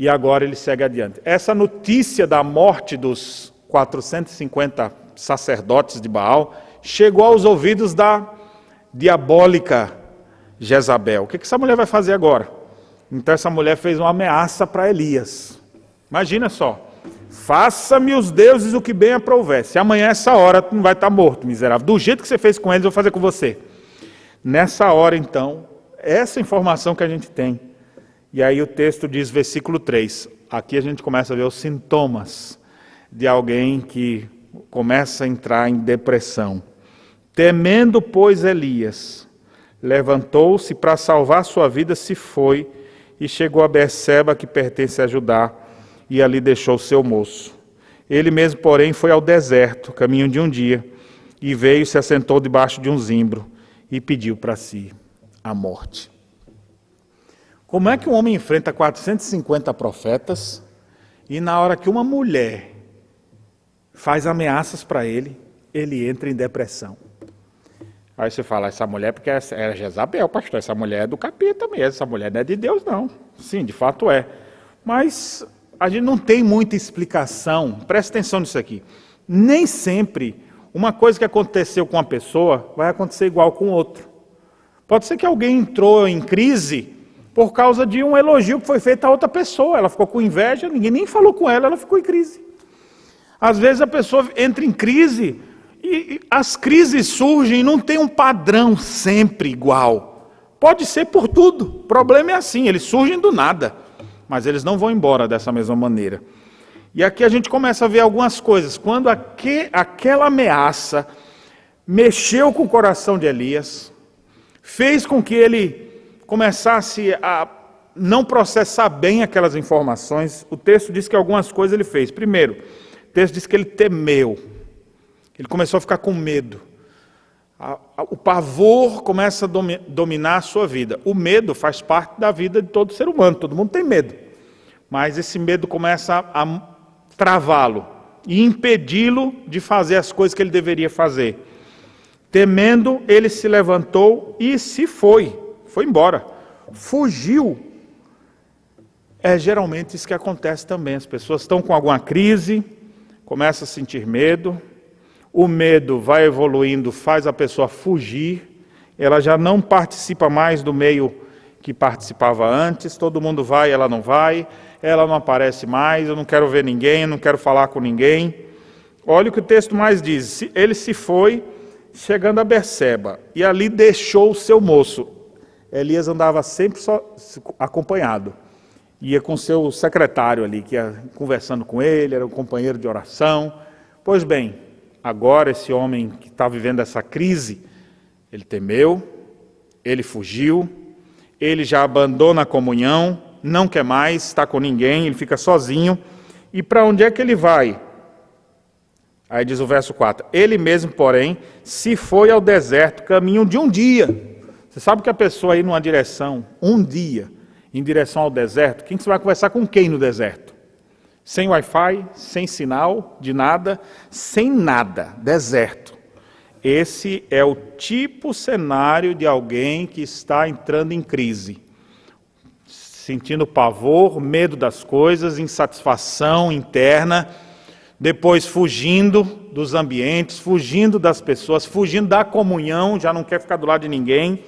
e agora ele segue adiante. Essa notícia da morte dos 450 sacerdotes de Baal chegou aos ouvidos da diabólica Jezabel. O que essa mulher vai fazer agora? Então essa mulher fez uma ameaça para Elias. Imagina só: faça-me os deuses o que bem aprouver. Se amanhã essa hora tu não vai estar morto, miserável. Do jeito que você fez com eles, eu vou fazer com você. Nessa hora, então, essa informação que a gente tem. E aí o texto diz, versículo 3, aqui a gente começa a ver os sintomas de alguém que começa a entrar em depressão. Temendo, pois, Elias, levantou-se para salvar sua vida, se foi, e chegou a Berseba, que pertence a Judá, e ali deixou o seu moço. Ele mesmo, porém, foi ao deserto, caminho de um dia, e veio e se assentou debaixo de um zimbro, e pediu para si a morte. Como é que um homem enfrenta 450 profetas, e na hora que uma mulher faz ameaças para ele, ele entra em depressão? Aí você fala, essa mulher, porque era Jezabel, pastor, essa mulher é do capeta mesmo, essa mulher não é de Deus, não. Sim, de fato é. Mas a gente não tem muita explicação, presta atenção nisso aqui. Nem sempre uma coisa que aconteceu com uma pessoa vai acontecer igual com outro. Pode ser que alguém entrou em crise por causa de um elogio que foi feito a outra pessoa. Ela ficou com inveja, ninguém nem falou com ela, ela ficou em crise. Às vezes a pessoa entra em crise e as crises surgem e não tem um padrão sempre igual. Pode ser por tudo. O problema é assim, eles surgem do nada, mas eles não vão embora dessa mesma maneira. E aqui a gente começa a ver algumas coisas. Quando aquela ameaça mexeu com o coração de Elias, fez com que ele começasse a não processar bem aquelas informações, o texto diz que algumas coisas ele fez. Primeiro, o texto diz que ele temeu. Ele começou a ficar com medo. O pavor começa a dominar a sua vida. O medo faz parte da vida de todo ser humano, todo mundo tem medo. Mas esse medo começa a travá-lo e impedi-lo de fazer as coisas que ele deveria fazer. Temendo, ele se levantou e se foi embora, fugiu. É geralmente isso que acontece também. As pessoas estão com alguma crise, começam a sentir medo, o medo vai evoluindo, faz a pessoa fugir, ela já não participa mais do meio que participava antes, todo mundo vai, ela não aparece mais, eu não quero ver ninguém, eu não quero falar com ninguém. Olha o que o texto mais diz, ele se foi, chegando a Berseba, e ali deixou o seu moço. Elias andava sempre só acompanhado, ia com seu secretário ali, que ia conversando com ele, era um companheiro de oração. Pois bem, agora esse homem que está vivendo essa crise, ele temeu, ele fugiu, ele já abandona a comunhão, não quer mais estar com ninguém, ele fica sozinho. E para onde é que ele vai? Aí diz o verso 4, ele mesmo, porém, se foi ao deserto, caminho de um dia. Você sabe que a pessoa ir numa direção, um dia, em direção ao deserto, quem que você vai conversar com quem no deserto? Sem Wi-Fi, sem sinal de nada, sem nada, deserto. Esse é o tipo cenário de alguém que está entrando em crise. Sentindo pavor, medo das coisas, insatisfação interna, depois fugindo dos ambientes, fugindo das pessoas, fugindo da comunhão, já não quer ficar do lado de ninguém,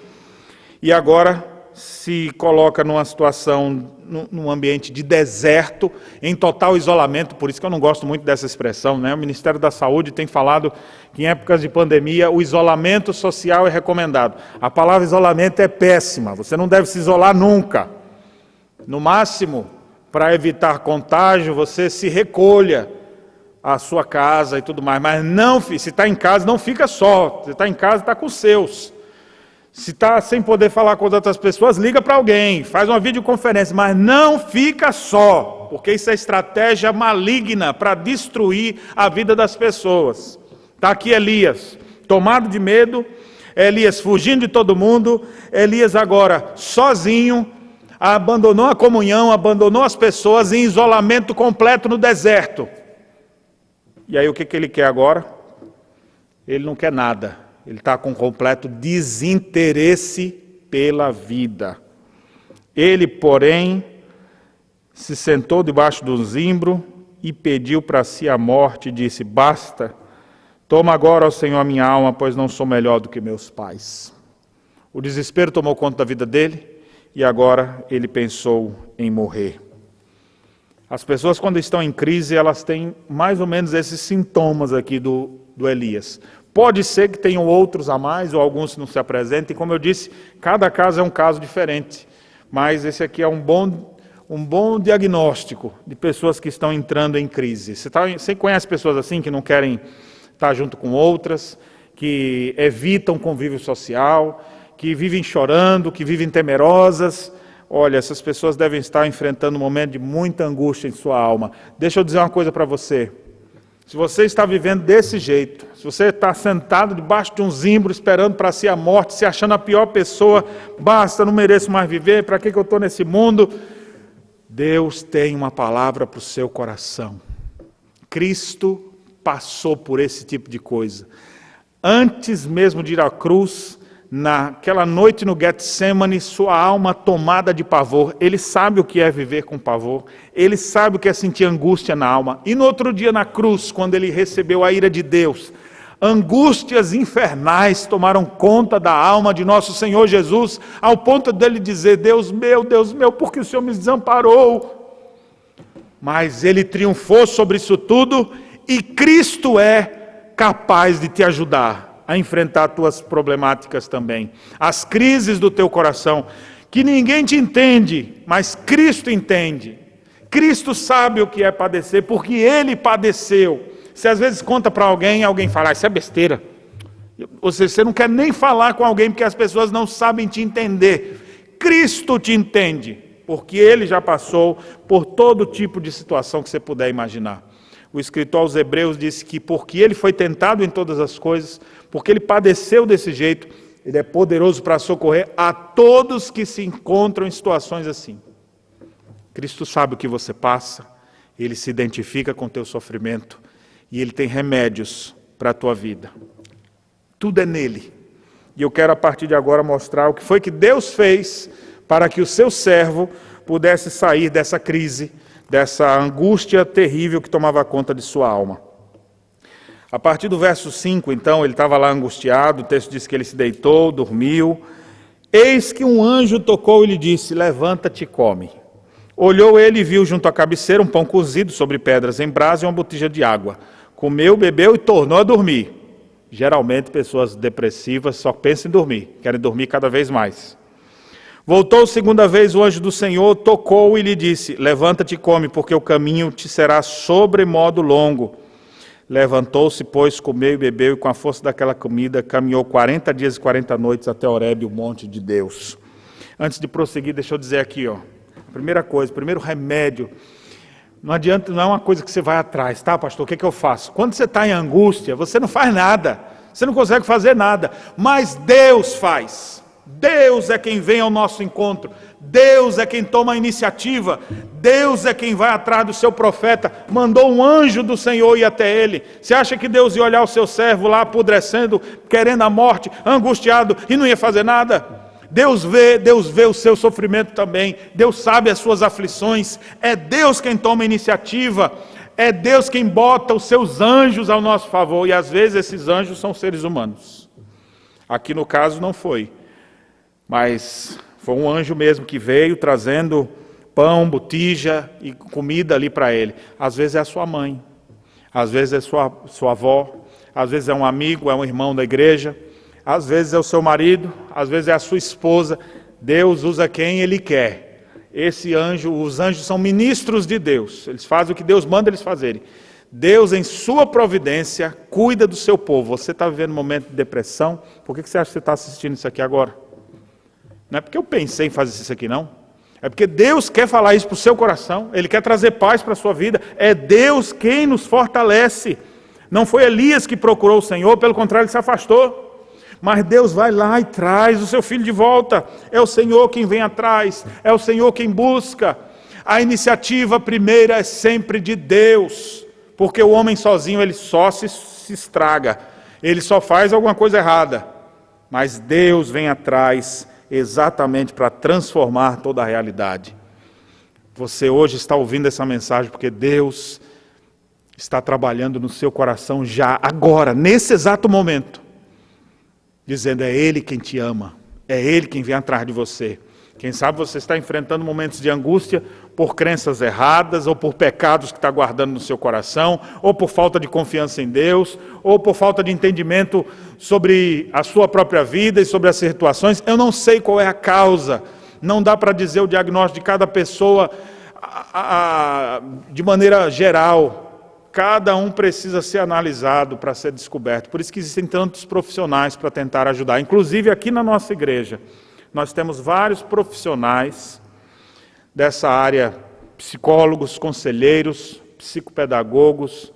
e agora se coloca numa situação, num ambiente de deserto, em total isolamento. Por isso que eu não gosto muito dessa expressão, né? O Ministério da Saúde tem falado que em épocas de pandemia o isolamento social é recomendado. A palavra isolamento é péssima, você não deve se isolar nunca. No máximo, para evitar contágio, você se recolha à sua casa e tudo mais, mas não, se está em casa, não fica só, se está em casa, está com os seus. Se está sem poder falar com as outras pessoas, liga para alguém, faz uma videoconferência, mas não fica só, porque isso é estratégia maligna para destruir a vida das pessoas. Está aqui Elias, tomado de medo, Elias fugindo de todo mundo, Elias agora sozinho, abandonou a comunhão, abandonou as pessoas em isolamento completo no deserto. E aí o que ele quer agora? Ele não quer nada. Ele está com completo desinteresse pela vida. Ele, porém, se sentou debaixo do zimbro e pediu para si a morte e disse, basta, toma agora, ó Senhor, a minha alma, pois não sou melhor do que meus pais. O desespero tomou conta da vida dele e agora ele pensou em morrer. As pessoas, quando estão em crise, elas têm mais ou menos esses sintomas aqui do Elias. Pode ser que tenham outros a mais, ou alguns não se apresentem. Como eu disse, cada caso é um caso diferente. Mas esse aqui é um bom diagnóstico de pessoas que estão entrando em crise. Você conhece pessoas assim que não querem estar junto com outras, que evitam convívio social, que vivem chorando, que vivem temerosas, olha, essas pessoas devem estar enfrentando um momento de muita angústia em sua alma. Deixa eu dizer uma coisa para você. Se você está vivendo desse jeito, se você está sentado debaixo de um zimbro, esperando para si a morte, se achando a pior pessoa, basta, não mereço mais viver, para que eu estou nesse mundo? Deus tem uma palavra para o seu coração. Cristo passou por esse tipo de coisa. Antes mesmo de ir à cruz, naquela noite no Getsemane, sua alma tomada de pavor. Ele sabe o que é viver com pavor. Ele sabe o que é sentir angústia na alma. E no outro dia na cruz, quando ele recebeu a ira de Deus, angústias infernais tomaram conta da alma de nosso Senhor Jesus, ao ponto dele dizer, Deus meu, por que o Senhor me desamparou? Mas ele triunfou sobre isso tudo, e Cristo é capaz de te ajudar a enfrentar as tuas problemáticas também, as crises do teu coração, que ninguém te entende, mas Cristo entende. Cristo sabe o que é padecer, porque Ele padeceu. Você às vezes conta para alguém, alguém fala, isso é besteira. Ou seja, você não quer nem falar com alguém, porque as pessoas não sabem te entender. Cristo te entende, porque Ele já passou por todo tipo de situação que você puder imaginar. O escritor aos Hebreus disse que porque Ele foi tentado em todas as coisas, porque Ele padeceu desse jeito, Ele é poderoso para socorrer a todos que se encontram em situações assim. Cristo sabe o que você passa, Ele se identifica com o teu sofrimento e Ele tem remédios para a tua vida. Tudo é nele. E eu quero a partir de agora mostrar o que foi que Deus fez para que o seu servo pudesse sair dessa crise, dessa angústia terrível que tomava conta de sua alma. A partir do verso 5, então, ele estava lá angustiado, o texto diz que ele se deitou, dormiu. Eis que um anjo tocou e lhe disse, levanta-te e come. Olhou ele e viu junto à cabeceira um pão cozido sobre pedras em brasa e uma botija de água. Comeu, bebeu e tornou a dormir. Geralmente, pessoas depressivas só pensam em dormir, querem dormir cada vez mais. Voltou segunda vez o anjo do Senhor, tocou e lhe disse, levanta-te e come, porque o caminho te será sobremodo longo. Levantou-se, pois, comeu e bebeu, e com a força daquela comida, caminhou 40 dias e 40 noites até Horebe, o monte de Deus. Antes de prosseguir, deixa eu dizer aqui, a primeira coisa, o primeiro remédio, não adianta, não é uma coisa que você vai atrás, tá, pastor? O que eu faço? Quando você está em angústia, você não faz nada, você não consegue fazer nada, mas Deus faz. Deus é quem vem ao nosso encontro, Deus é quem toma a iniciativa, Deus é quem vai atrás do seu profeta, mandou um anjo do Senhor ir até ele. Você acha que Deus ia olhar o seu servo lá apodrecendo, querendo a morte, angustiado e não ia fazer nada? Deus vê o seu sofrimento também, Deus sabe as suas aflições, é Deus quem toma a iniciativa, é Deus quem bota os seus anjos ao nosso favor, e às vezes esses anjos são seres humanos. Aqui no caso não foi. Mas foi um anjo mesmo que veio trazendo pão, botija e comida ali para ele. Às vezes é a sua mãe, às vezes é sua avó, às vezes é um amigo, é um irmão da igreja, às vezes é o seu marido, às vezes é a sua esposa. Deus usa quem Ele quer. Os anjos são ministros de Deus, eles fazem o que Deus manda eles fazerem. Deus, em sua providência, cuida do seu povo. Você está vivendo um momento de depressão, por que você acha que você está assistindo isso aqui agora? Não é porque eu pensei em fazer isso aqui, não. É porque Deus quer falar isso para o seu coração. Ele quer trazer paz para a sua vida. É Deus quem nos fortalece. Não foi Elias que procurou o Senhor, pelo contrário, ele se afastou. Mas Deus vai lá e traz o seu filho de volta. É o Senhor quem vem atrás. É o Senhor quem busca. A iniciativa primeira é sempre de Deus. Porque o homem sozinho, ele só se estraga. Ele só faz alguma coisa errada. Mas Deus vem atrás exatamente para transformar toda a realidade. Você hoje está ouvindo essa mensagem porque Deus está trabalhando no seu coração já, agora, nesse exato momento, dizendo, é Ele quem te ama, é Ele quem vem atrás de você. Quem sabe você está enfrentando momentos de angústia por crenças erradas, ou por pecados que está guardando no seu coração, ou por falta de confiança em Deus, ou por falta de entendimento sobre a sua própria vida e sobre as situações. Eu não sei qual é a causa, não dá para dizer o diagnóstico de cada pessoa de maneira geral. Cada um precisa ser analisado para ser descoberto. Por isso que existem tantos profissionais para tentar ajudar, inclusive aqui na nossa igreja. Nós temos vários profissionais dessa área, psicólogos, conselheiros, psicopedagogos,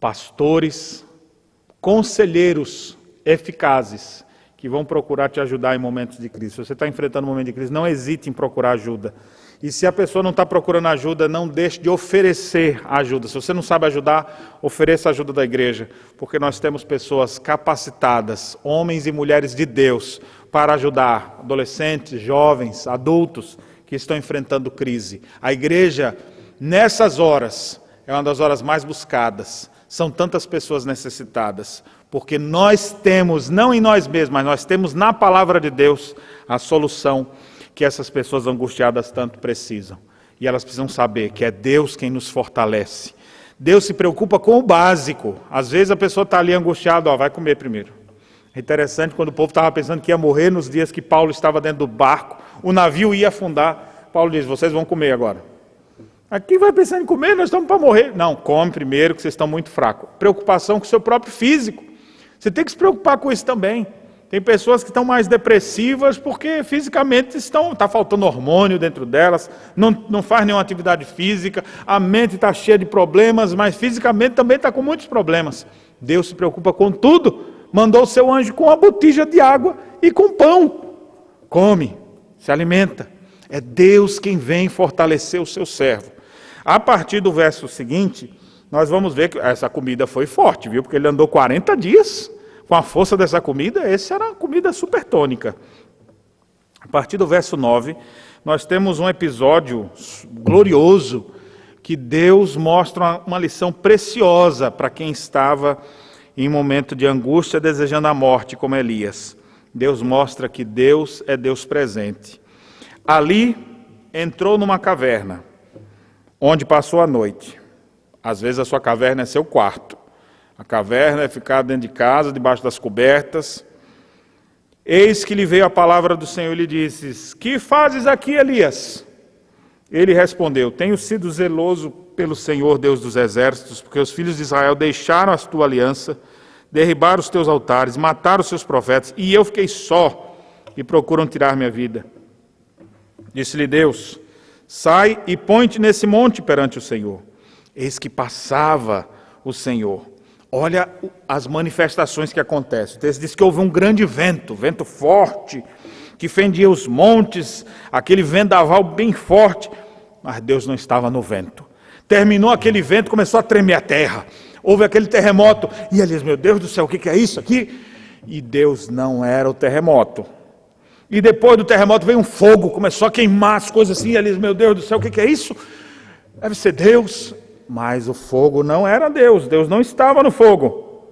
pastores, conselheiros eficazes, que vão procurar te ajudar em momentos de crise. Se você está enfrentando um momento de crise, não hesite em procurar ajuda. E se a pessoa não está procurando ajuda, não deixe de oferecer ajuda. Se você não sabe ajudar, ofereça ajuda da igreja, porque nós temos pessoas capacitadas, homens e mulheres de Deus, para ajudar adolescentes, jovens, adultos que estão enfrentando crise. A igreja, nessas horas, é uma das horas mais buscadas. São tantas pessoas necessitadas, porque nós temos, não em nós mesmos, mas nós temos na palavra de Deus a solução que essas pessoas angustiadas tanto precisam. E elas precisam saber que é Deus quem nos fortalece. Deus se preocupa com o básico. Às vezes a pessoa está ali angustiada, vai comer primeiro. É interessante, quando o povo estava pensando que ia morrer nos dias que Paulo estava dentro do barco, o navio ia afundar, Paulo diz, vocês vão comer agora. Aqui vai pensando em comer, nós estamos para morrer. Não, come primeiro que vocês estão muito fracos. Preocupação com o seu próprio físico. Você tem que se preocupar com isso também. Tem pessoas que estão mais depressivas porque fisicamente está faltando hormônio dentro delas, não faz nenhuma atividade física, a mente está cheia de problemas, mas fisicamente também está com muitos problemas. Deus se preocupa com tudo, mandou o seu anjo com uma botija de água e com pão. Come, se alimenta. É Deus quem vem fortalecer o seu servo. A partir do verso seguinte, nós vamos ver que essa comida foi forte, viu? Porque ele andou 40 dias com a força dessa comida, essa era uma comida super tônica. A partir do verso 9, nós temos um episódio glorioso que Deus mostra uma lição preciosa para quem estava em momento de angústia, desejando a morte, como Elias. Deus mostra que Deus é Deus presente. Ali, entrou numa caverna, onde passou a noite. Às vezes a sua caverna é seu quarto. A caverna é ficar dentro de casa, debaixo das cobertas. Eis que lhe veio a palavra do Senhor e lhe disse, que fazes aqui, Elias? Ele respondeu, tenho sido zeloso pelo Senhor, Deus dos exércitos, porque os filhos de Israel deixaram a tua aliança, derribaram os teus altares, mataram os seus profetas, e eu fiquei só, e procuram tirar minha vida. Disse-lhe Deus, sai e põe-te nesse monte perante o Senhor. Eis que passava o Senhor. Olha as manifestações que acontecem. O texto diz que houve um grande vento forte, que fendia os montes, aquele vendaval bem forte, mas Deus não estava no vento. Terminou aquele vento, começou a tremer a terra. Houve aquele terremoto, e Elias, meu Deus do céu, o que é isso aqui? E Deus não era o terremoto. E depois do terremoto veio um fogo, começou a queimar as coisas assim, e Elias, meu Deus do céu, o que é isso? Deve ser Deus. Mas o fogo não era Deus, Deus não estava no fogo.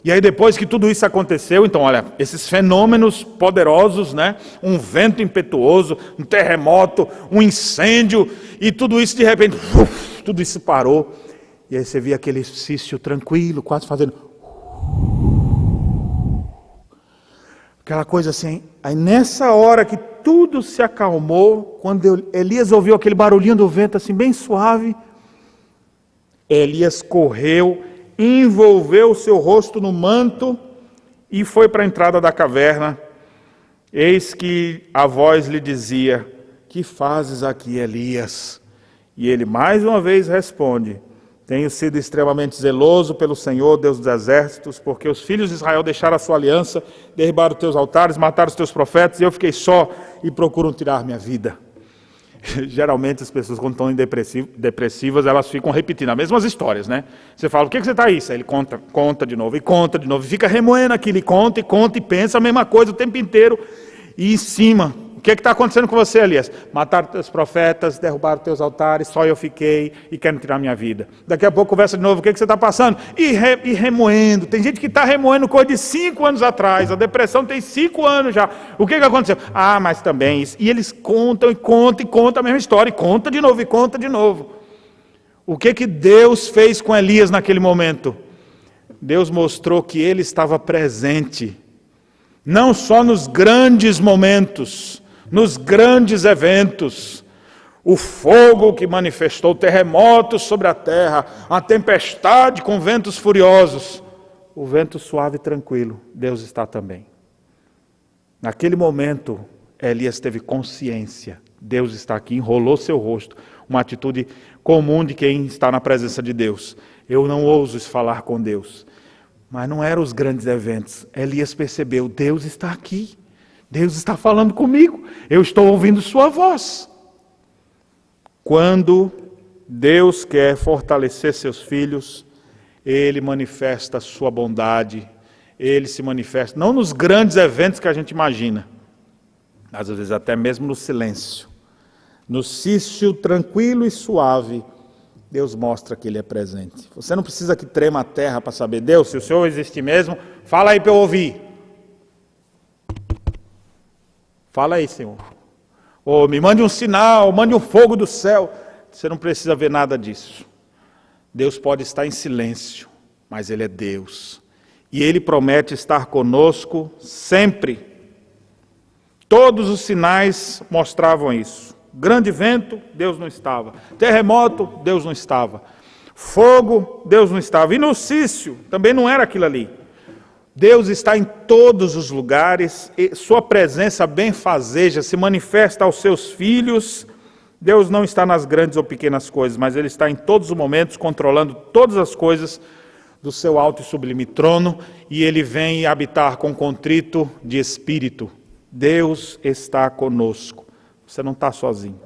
E aí depois que tudo isso aconteceu, então olha, esses fenômenos poderosos, né? Um vento impetuoso, um terremoto, um incêndio, e tudo isso de repente, tudo isso parou. E aí você via aquele sício tranquilo, quase fazendo... Aquela coisa assim, aí nessa hora que tudo se acalmou, quando Elias ouviu aquele barulhinho do vento assim bem suave, Elias correu, envolveu o seu rosto no manto e foi para a entrada da caverna. Eis que a voz lhe dizia, que fazes aqui, Elias? E ele mais uma vez responde, tenho sido extremamente zeloso pelo Senhor, Deus dos exércitos, porque os filhos de Israel deixaram a sua aliança, derribaram os teus altares, mataram os teus profetas, e eu fiquei só e procuram tirar minha vida. Geralmente as pessoas, quando estão depressivas, elas ficam repetindo as mesmas histórias, né? Você fala, o que você está aí? Aí ele conta de novo, e fica remoendo aquilo, e conta, e pensa a mesma coisa o tempo inteiro, e em cima, o que está acontecendo com você, Elias? Mataram teus profetas, derrubaram teus altares, só eu fiquei, e querem tirar minha vida. Daqui a pouco conversa de novo, o que você está passando? E remoendo, tem gente que está remoendo coisa de 5 anos atrás, a depressão tem 5 anos já, o que aconteceu? Ah, mas também isso, e eles contam a mesma história, e conta de novo. O que Deus fez com Elias naquele momento? Deus mostrou que ele estava presente, não só nos grandes momentos, nos grandes eventos, o fogo que manifestou terremotos sobre a terra, a tempestade com ventos furiosos, o vento suave e tranquilo, Deus está também. Naquele momento, Elias teve consciência Deus está aqui, enrolou seu rosto. Uma atitude comum de quem está na presença de Deus. Eu não ouso falar com Deus. Mas não eram os grandes eventos. Elias percebeu, Deus está aqui. Deus está falando comigo. Eu estou ouvindo sua voz. Quando Deus quer fortalecer seus filhos, Ele manifesta a sua bondade. Ele se manifesta, não nos grandes eventos que a gente imagina, mas às vezes até mesmo no silêncio. No silêncio tranquilo e suave, Deus mostra que Ele é presente. Você não precisa que trema a terra para saber, Deus, se o Senhor existe mesmo, fala aí para eu ouvir. Fala aí, Senhor. Ou me mande um sinal, mande um fogo do céu. Você não precisa ver nada disso. Deus pode estar em silêncio, mas Ele é Deus. E Ele promete estar conosco sempre. Todos os sinais mostravam isso. Grande vento, Deus não estava. Terremoto, Deus não estava. Fogo, Deus não estava. E no cício, também não era aquilo ali. Deus está em todos os lugares. E sua presença benfazeja se manifesta aos seus filhos. Deus não está nas grandes ou pequenas coisas, mas Ele está em todos os momentos, controlando todas as coisas do seu alto e sublime trono, e Ele vem habitar com contrito de espírito. Deus está conosco. Você não está sozinho.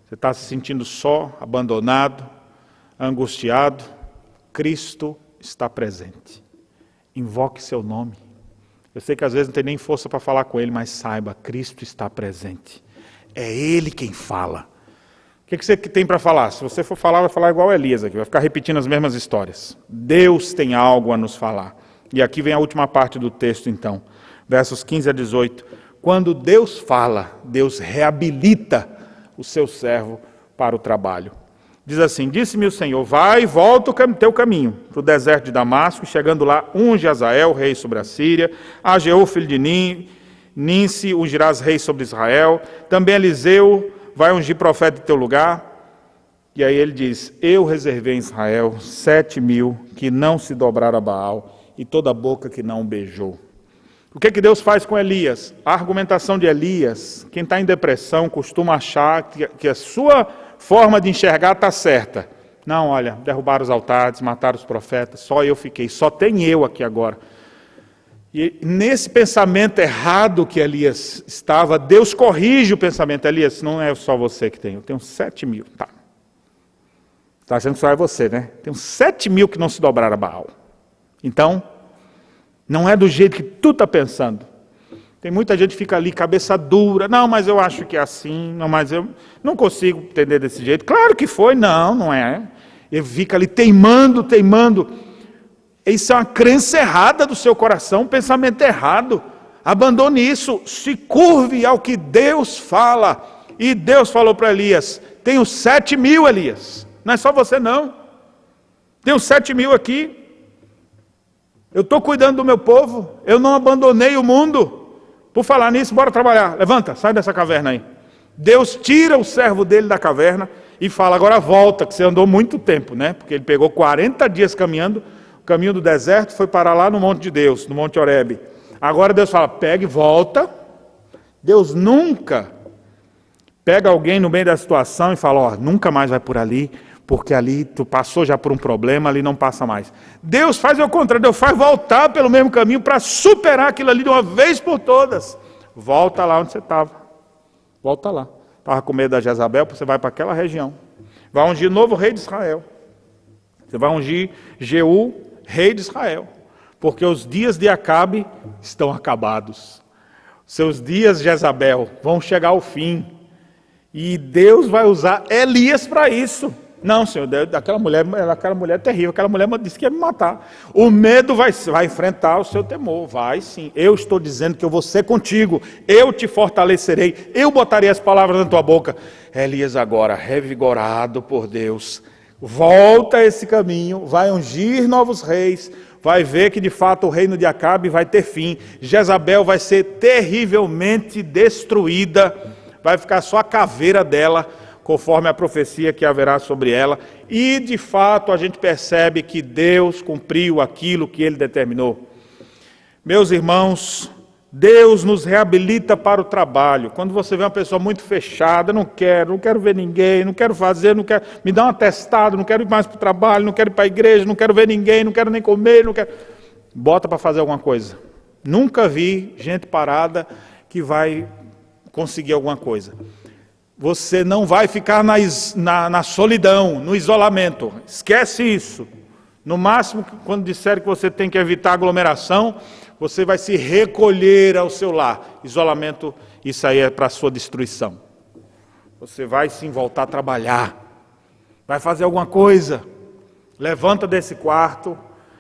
Você está se sentindo só, abandonado, angustiado. Cristo está presente. Invoque seu nome. Eu sei que às vezes não tem nem força para falar com Ele, mas saiba, Cristo está presente. É Ele quem fala. O que você tem para falar? Se você for falar, vai falar igual Elias aqui, vai ficar repetindo as mesmas histórias. Deus tem algo a nos falar. E aqui vem a última parte do texto então, versos 15 a 18. Quando Deus fala, Deus reabilita o seu servo para o trabalho. Diz assim, disse-me o Senhor, vai e volta o teu caminho para o deserto de Damasco, e chegando lá, unge Azael, rei sobre a Síria, Ageu, filho de Ninse, ungirás rei sobre Israel, também Eliseu vai ungir profeta em teu lugar. E aí ele diz, eu reservei em Israel 7.000 que não se dobraram a Baal, e toda boca que não beijou. O que Deus faz com Elias? A argumentação de Elias, quem está em depressão costuma achar que a sua forma de enxergar está certa. Não, olha, derrubaram os altares, mataram os profetas, só eu fiquei, só tem eu aqui agora. E nesse pensamento errado que Elias estava, Deus corrige o pensamento. Elias, não é só você que tem, eu tenho 7.000. Tá. Está achando que só é você, né? Tem 7.000 que não se dobraram a Baal. Então, não é do jeito que tu está pensando. Tem muita gente que fica ali, cabeça dura. Não, mas eu acho que é assim. Não, mas eu não consigo entender desse jeito. Claro que foi. Não, não é. Ele fica ali teimando. Isso é uma crença errada do seu coração, um pensamento errado. Abandone isso. Se curve ao que Deus fala. E Deus falou para Elias, tenho 7.000, Elias. Não é só você não. Tenho 7.000 aqui. Eu estou cuidando do meu povo. Eu não abandonei o mundo. Por falar nisso, bora trabalhar. Levanta, sai dessa caverna aí. Deus tira o servo dele da caverna e fala, agora volta, que você andou muito tempo, né? Porque ele pegou 40 dias caminhando, o caminho do deserto, foi parar lá no monte de Deus, no monte Horebe. Agora Deus fala, pega e volta. Deus nunca pega alguém no meio da situação e fala, ó, nunca mais vai por ali, porque ali tu passou já por um problema, ali não passa mais. Deus faz o contrário, Deus faz voltar pelo mesmo caminho para superar aquilo ali de uma vez por todas. Volta lá onde você estava. Volta lá. Estava com medo da Jezabel, você vai para aquela região. Vai ungir o novo rei de Israel. Você vai ungir Jeú, rei de Israel. Porque os dias de Acabe estão acabados. Seus dias, Jezabel, vão chegar ao fim. E Deus vai usar Elias para isso. Não, Senhor, aquela mulher é terrível, aquela mulher disse que ia me matar. O medo vai enfrentar o seu temor, vai sim. Eu estou dizendo que eu vou ser contigo, eu te fortalecerei, eu botarei as palavras na tua boca. Elias agora, revigorado por Deus, volta a esse caminho, vai ungir novos reis, vai ver que de fato o reino de Acabe vai ter fim. Jezabel vai ser terrivelmente destruída, vai ficar só a caveira dela, conforme a profecia que haverá sobre ela, e de fato a gente percebe que Deus cumpriu aquilo que Ele determinou. Meus irmãos, Deus nos reabilita para o trabalho. Quando você vê uma pessoa muito fechada, não quero ver ninguém, não quero fazer, não quero, me dá um atestado, não quero ir mais para o trabalho, não quero ir para a igreja, não quero ver ninguém, não quero nem comer, não quero... Bota para fazer alguma coisa. Nunca vi gente parada que vai conseguir alguma coisa. Você não vai ficar na solidão, no isolamento. Esquece isso. No máximo, quando disser que você tem que evitar aglomeração, você vai se recolher ao seu lar. Isolamento, isso aí é para a sua destruição. Você vai sim voltar a trabalhar. Vai fazer alguma coisa. Levanta desse quarto,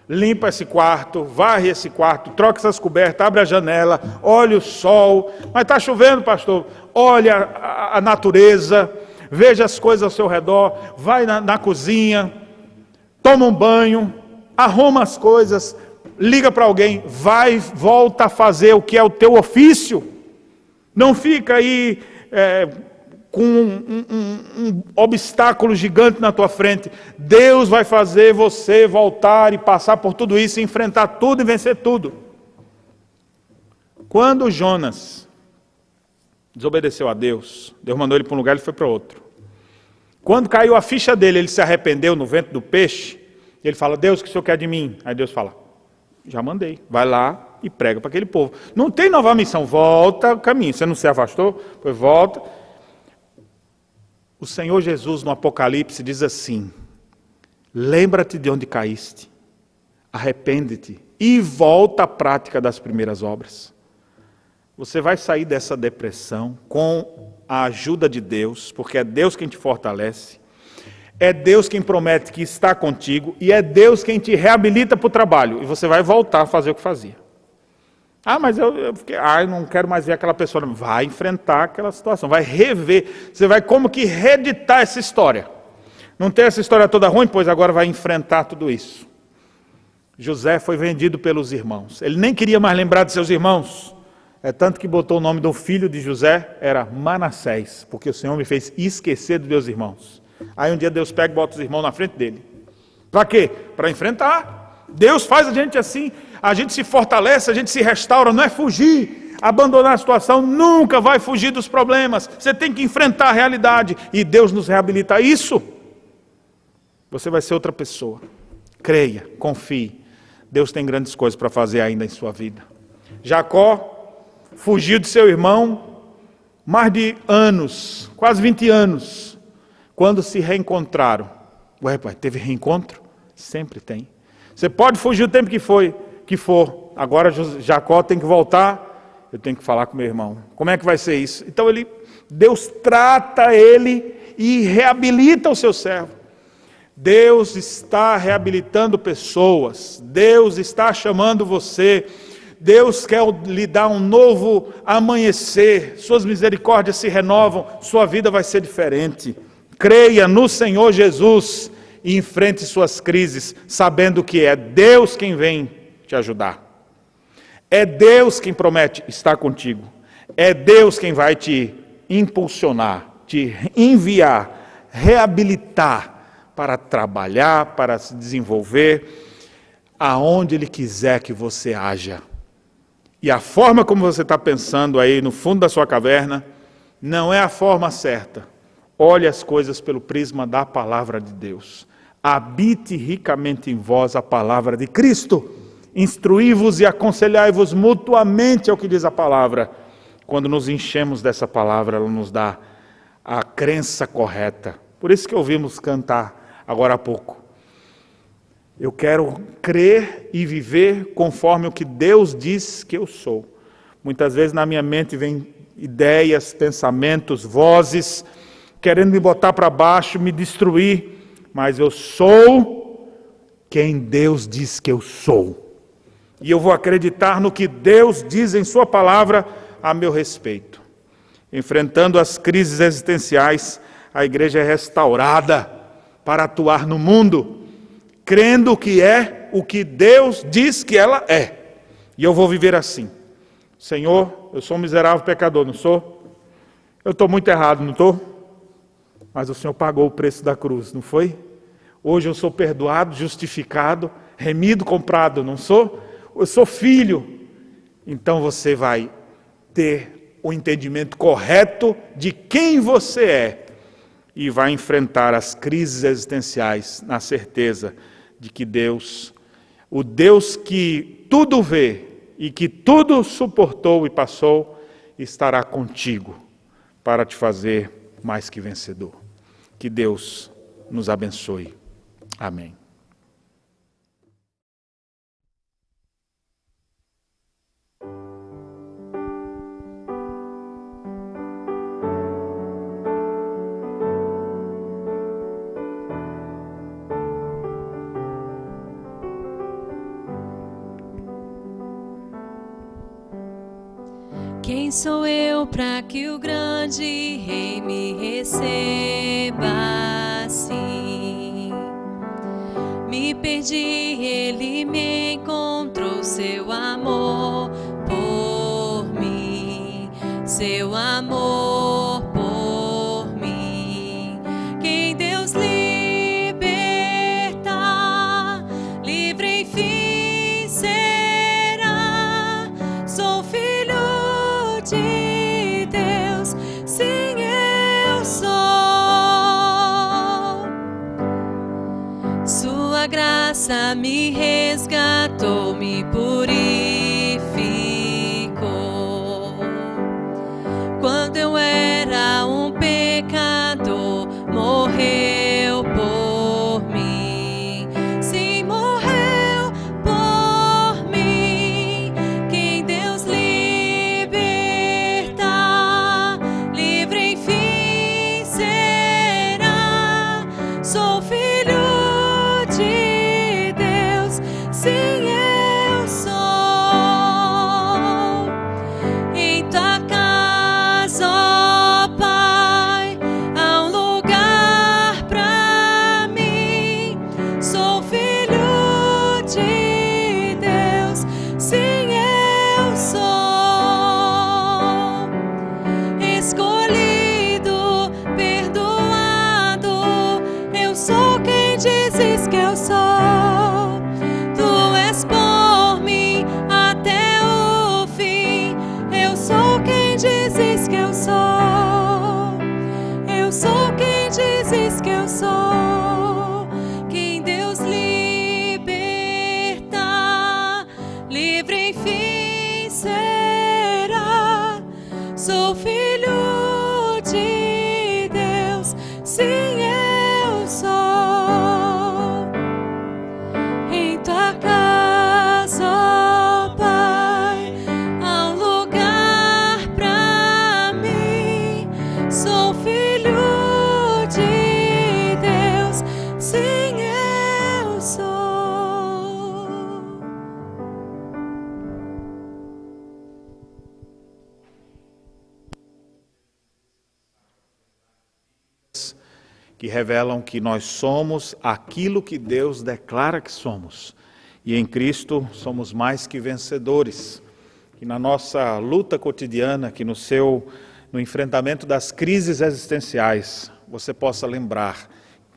limpa esse quarto, varre esse quarto, troca essas cobertas, abre a janela, olha o sol. Mas está chovendo, pastor. Olha a natureza, veja as coisas ao seu redor, vai na cozinha, toma um banho, arruma as coisas, liga para alguém, volta a fazer o que é o teu ofício. Não fica aí com um obstáculo gigante na tua frente. Deus vai fazer você voltar e passar por tudo isso, enfrentar tudo e vencer tudo. Quando Jonas desobedeceu a Deus, Deus mandou ele para um lugar, ele foi para outro. Quando caiu a ficha dele, ele se arrependeu no ventre do peixe, ele fala: Deus, o que o Senhor quer de mim? Aí Deus fala: já mandei, vai lá e prega para aquele povo. Não tem nova missão, volta o caminho. Você não se afastou? Pois volta. O Senhor Jesus no Apocalipse diz assim: lembra-te de onde caíste, arrepende-te e volta à prática das primeiras obras. Você vai sair dessa depressão com a ajuda de Deus, porque é Deus quem te fortalece, é Deus quem promete que está contigo e é Deus quem te reabilita para o trabalho. E você vai voltar a fazer o que fazia. Mas eu não quero mais ver aquela pessoa. Vai enfrentar aquela situação, vai rever. Você vai como que reeditar essa história. Não tem essa história toda ruim, pois agora vai enfrentar tudo isso. José foi vendido pelos irmãos. Ele nem queria mais lembrar de seus irmãos. É tanto que botou o nome do filho de José, era Manassés, porque o Senhor me fez esquecer dos meus irmãos. Aí um dia Deus pega e bota os irmãos na frente dele. Para quê? Para enfrentar. Deus faz a gente assim, a gente se fortalece, a gente se restaura, não é fugir, abandonar a situação, nunca vai fugir dos problemas. Você tem que enfrentar a realidade e Deus nos reabilita a isso. Você vai ser outra pessoa. Creia, confie. Deus tem grandes coisas para fazer ainda em sua vida. Jacó fugiu de seu irmão mais de anos, quase 20 anos. Quando se reencontraram. Ué, pai, teve reencontro? Sempre tem. Você pode fugir o tempo que for. Agora Jacó tem que voltar. Eu tenho que falar com meu irmão. Como é que vai ser isso? Então Deus trata ele e reabilita o seu servo. Deus está reabilitando pessoas. Deus está chamando você. Deus quer lhe dar um novo amanhecer. Suas misericórdias se renovam. Sua vida vai ser diferente. Creia no Senhor Jesus e enfrente suas crises, sabendo que é Deus quem vem te ajudar. É Deus quem promete estar contigo. É Deus quem vai te impulsionar, te enviar, reabilitar para trabalhar, para se desenvolver, aonde Ele quiser que você haja. E a forma como você está pensando aí no fundo da sua caverna, não é a forma certa. Olhe as coisas pelo prisma da palavra de Deus. Habite ricamente em vós a palavra de Cristo. Instruí-vos e aconselhai-vos mutuamente, é o que diz a palavra. Quando nos enchemos dessa palavra, ela nos dá a crença correta. Por isso que ouvimos cantar agora há pouco. Eu quero crer e viver conforme o que Deus diz que eu sou. Muitas vezes na minha mente vem ideias, pensamentos, vozes, querendo me botar para baixo, me destruir, mas eu sou quem Deus diz que eu sou. E eu vou acreditar no que Deus diz em sua palavra a meu respeito. Enfrentando as crises existenciais, a igreja é restaurada para atuar no mundo, crendo que é o que Deus diz que ela é. E eu vou viver assim. Senhor, eu sou um miserável pecador, não sou? Eu estou muito errado, não estou? Mas o Senhor pagou o preço da cruz, não foi? Hoje eu sou perdoado, justificado, remido, comprado, não sou? Eu sou filho. então você vai ter o entendimento correto de quem você é e vai enfrentar as crises existenciais na certeza de que Deus, o Deus que tudo vê e que tudo suportou e passou, estará contigo para te fazer mais que vencedor. Que Deus nos abençoe. Amém. Quem sou eu para que o grande Rei me receba assim? Me perdi, ele me encontrou, seu amor por mim, seu amor por mim. Quem Deus libertar, livre enfim será. Sou filho de Deus, sim, eu sou. Sua graça me resgatou, me purificou. Quando eu era um pecador, morreu por mim. Sim, morreu por mim. Quem Deus libertar, livre enfim será. Sou filho de Deus, sim, eu sou. Em tua casa, ó Pai, há um lugar pra mim. Sou filho de Deus, sim, eu sou. Escolhido, perdoado, eu sou quem dizes que eu sou. Tu és por mim até o fim. Eu sou quem dizes que eu sou. Eu sou quem dizes que eu sou. Quem Deus libertar, livre enfim será. Sou filho de Deus, sim, eu sou. Em tua casa, ó Pai, há um lugar pra mim. Sou filho de Deus, sim, eu sou. Que revelam que nós somos aquilo que Deus declara que somos. E em Cristo somos mais que vencedores. Que na nossa luta cotidiana, que no enfrentamento das crises existenciais, você possa lembrar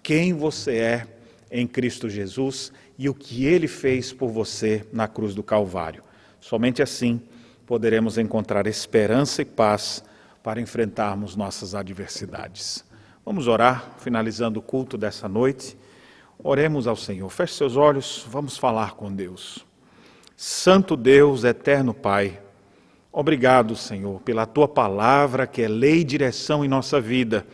quem você é em Cristo Jesus e o que Ele fez por você na cruz do Calvário. Somente assim poderemos encontrar esperança e paz para enfrentarmos nossas adversidades. Vamos orar, finalizando o culto dessa noite. Oremos ao Senhor. Feche seus olhos, vamos falar com Deus. Santo Deus, eterno Pai, obrigado, Senhor, pela Tua palavra que é lei e direção em nossa vida.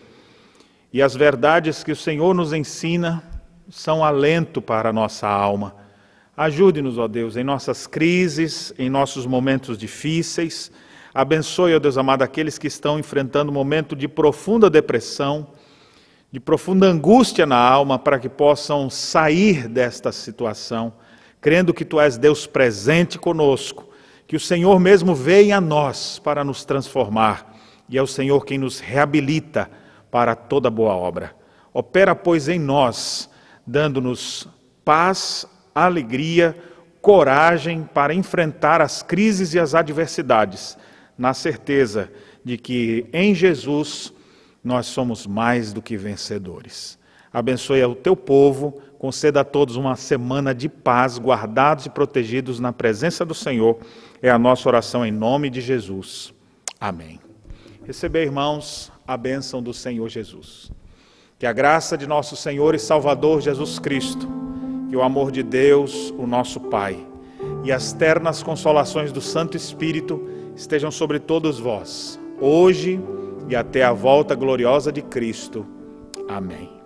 E as verdades que o Senhor nos ensina são alento para a nossa alma. Ajude-nos, ó Deus, em nossas crises, em nossos momentos difíceis. Abençoe, ó Deus amado, aqueles que estão enfrentando um momento de profunda depressão, de profunda angústia na alma, para que possam sair desta situação, crendo que Tu és Deus presente conosco, que o Senhor mesmo veio a nós para nos transformar, e é o Senhor quem nos reabilita para toda boa obra. Opera, pois, em nós, dando-nos paz, alegria, coragem para enfrentar as crises e as adversidades, na certeza de que em Jesus nós somos mais do que vencedores. Abençoe o Teu povo, conceda a todos uma semana de paz, guardados e protegidos na presença do Senhor. É a nossa oração em nome de Jesus. Amém. Receber, irmãos, a bênção do Senhor Jesus. Que a graça de nosso Senhor e Salvador Jesus Cristo, que o amor de Deus, o nosso Pai, e as ternas consolações do Santo Espírito estejam sobre todos vós, hoje e até a volta gloriosa de Cristo. Amém.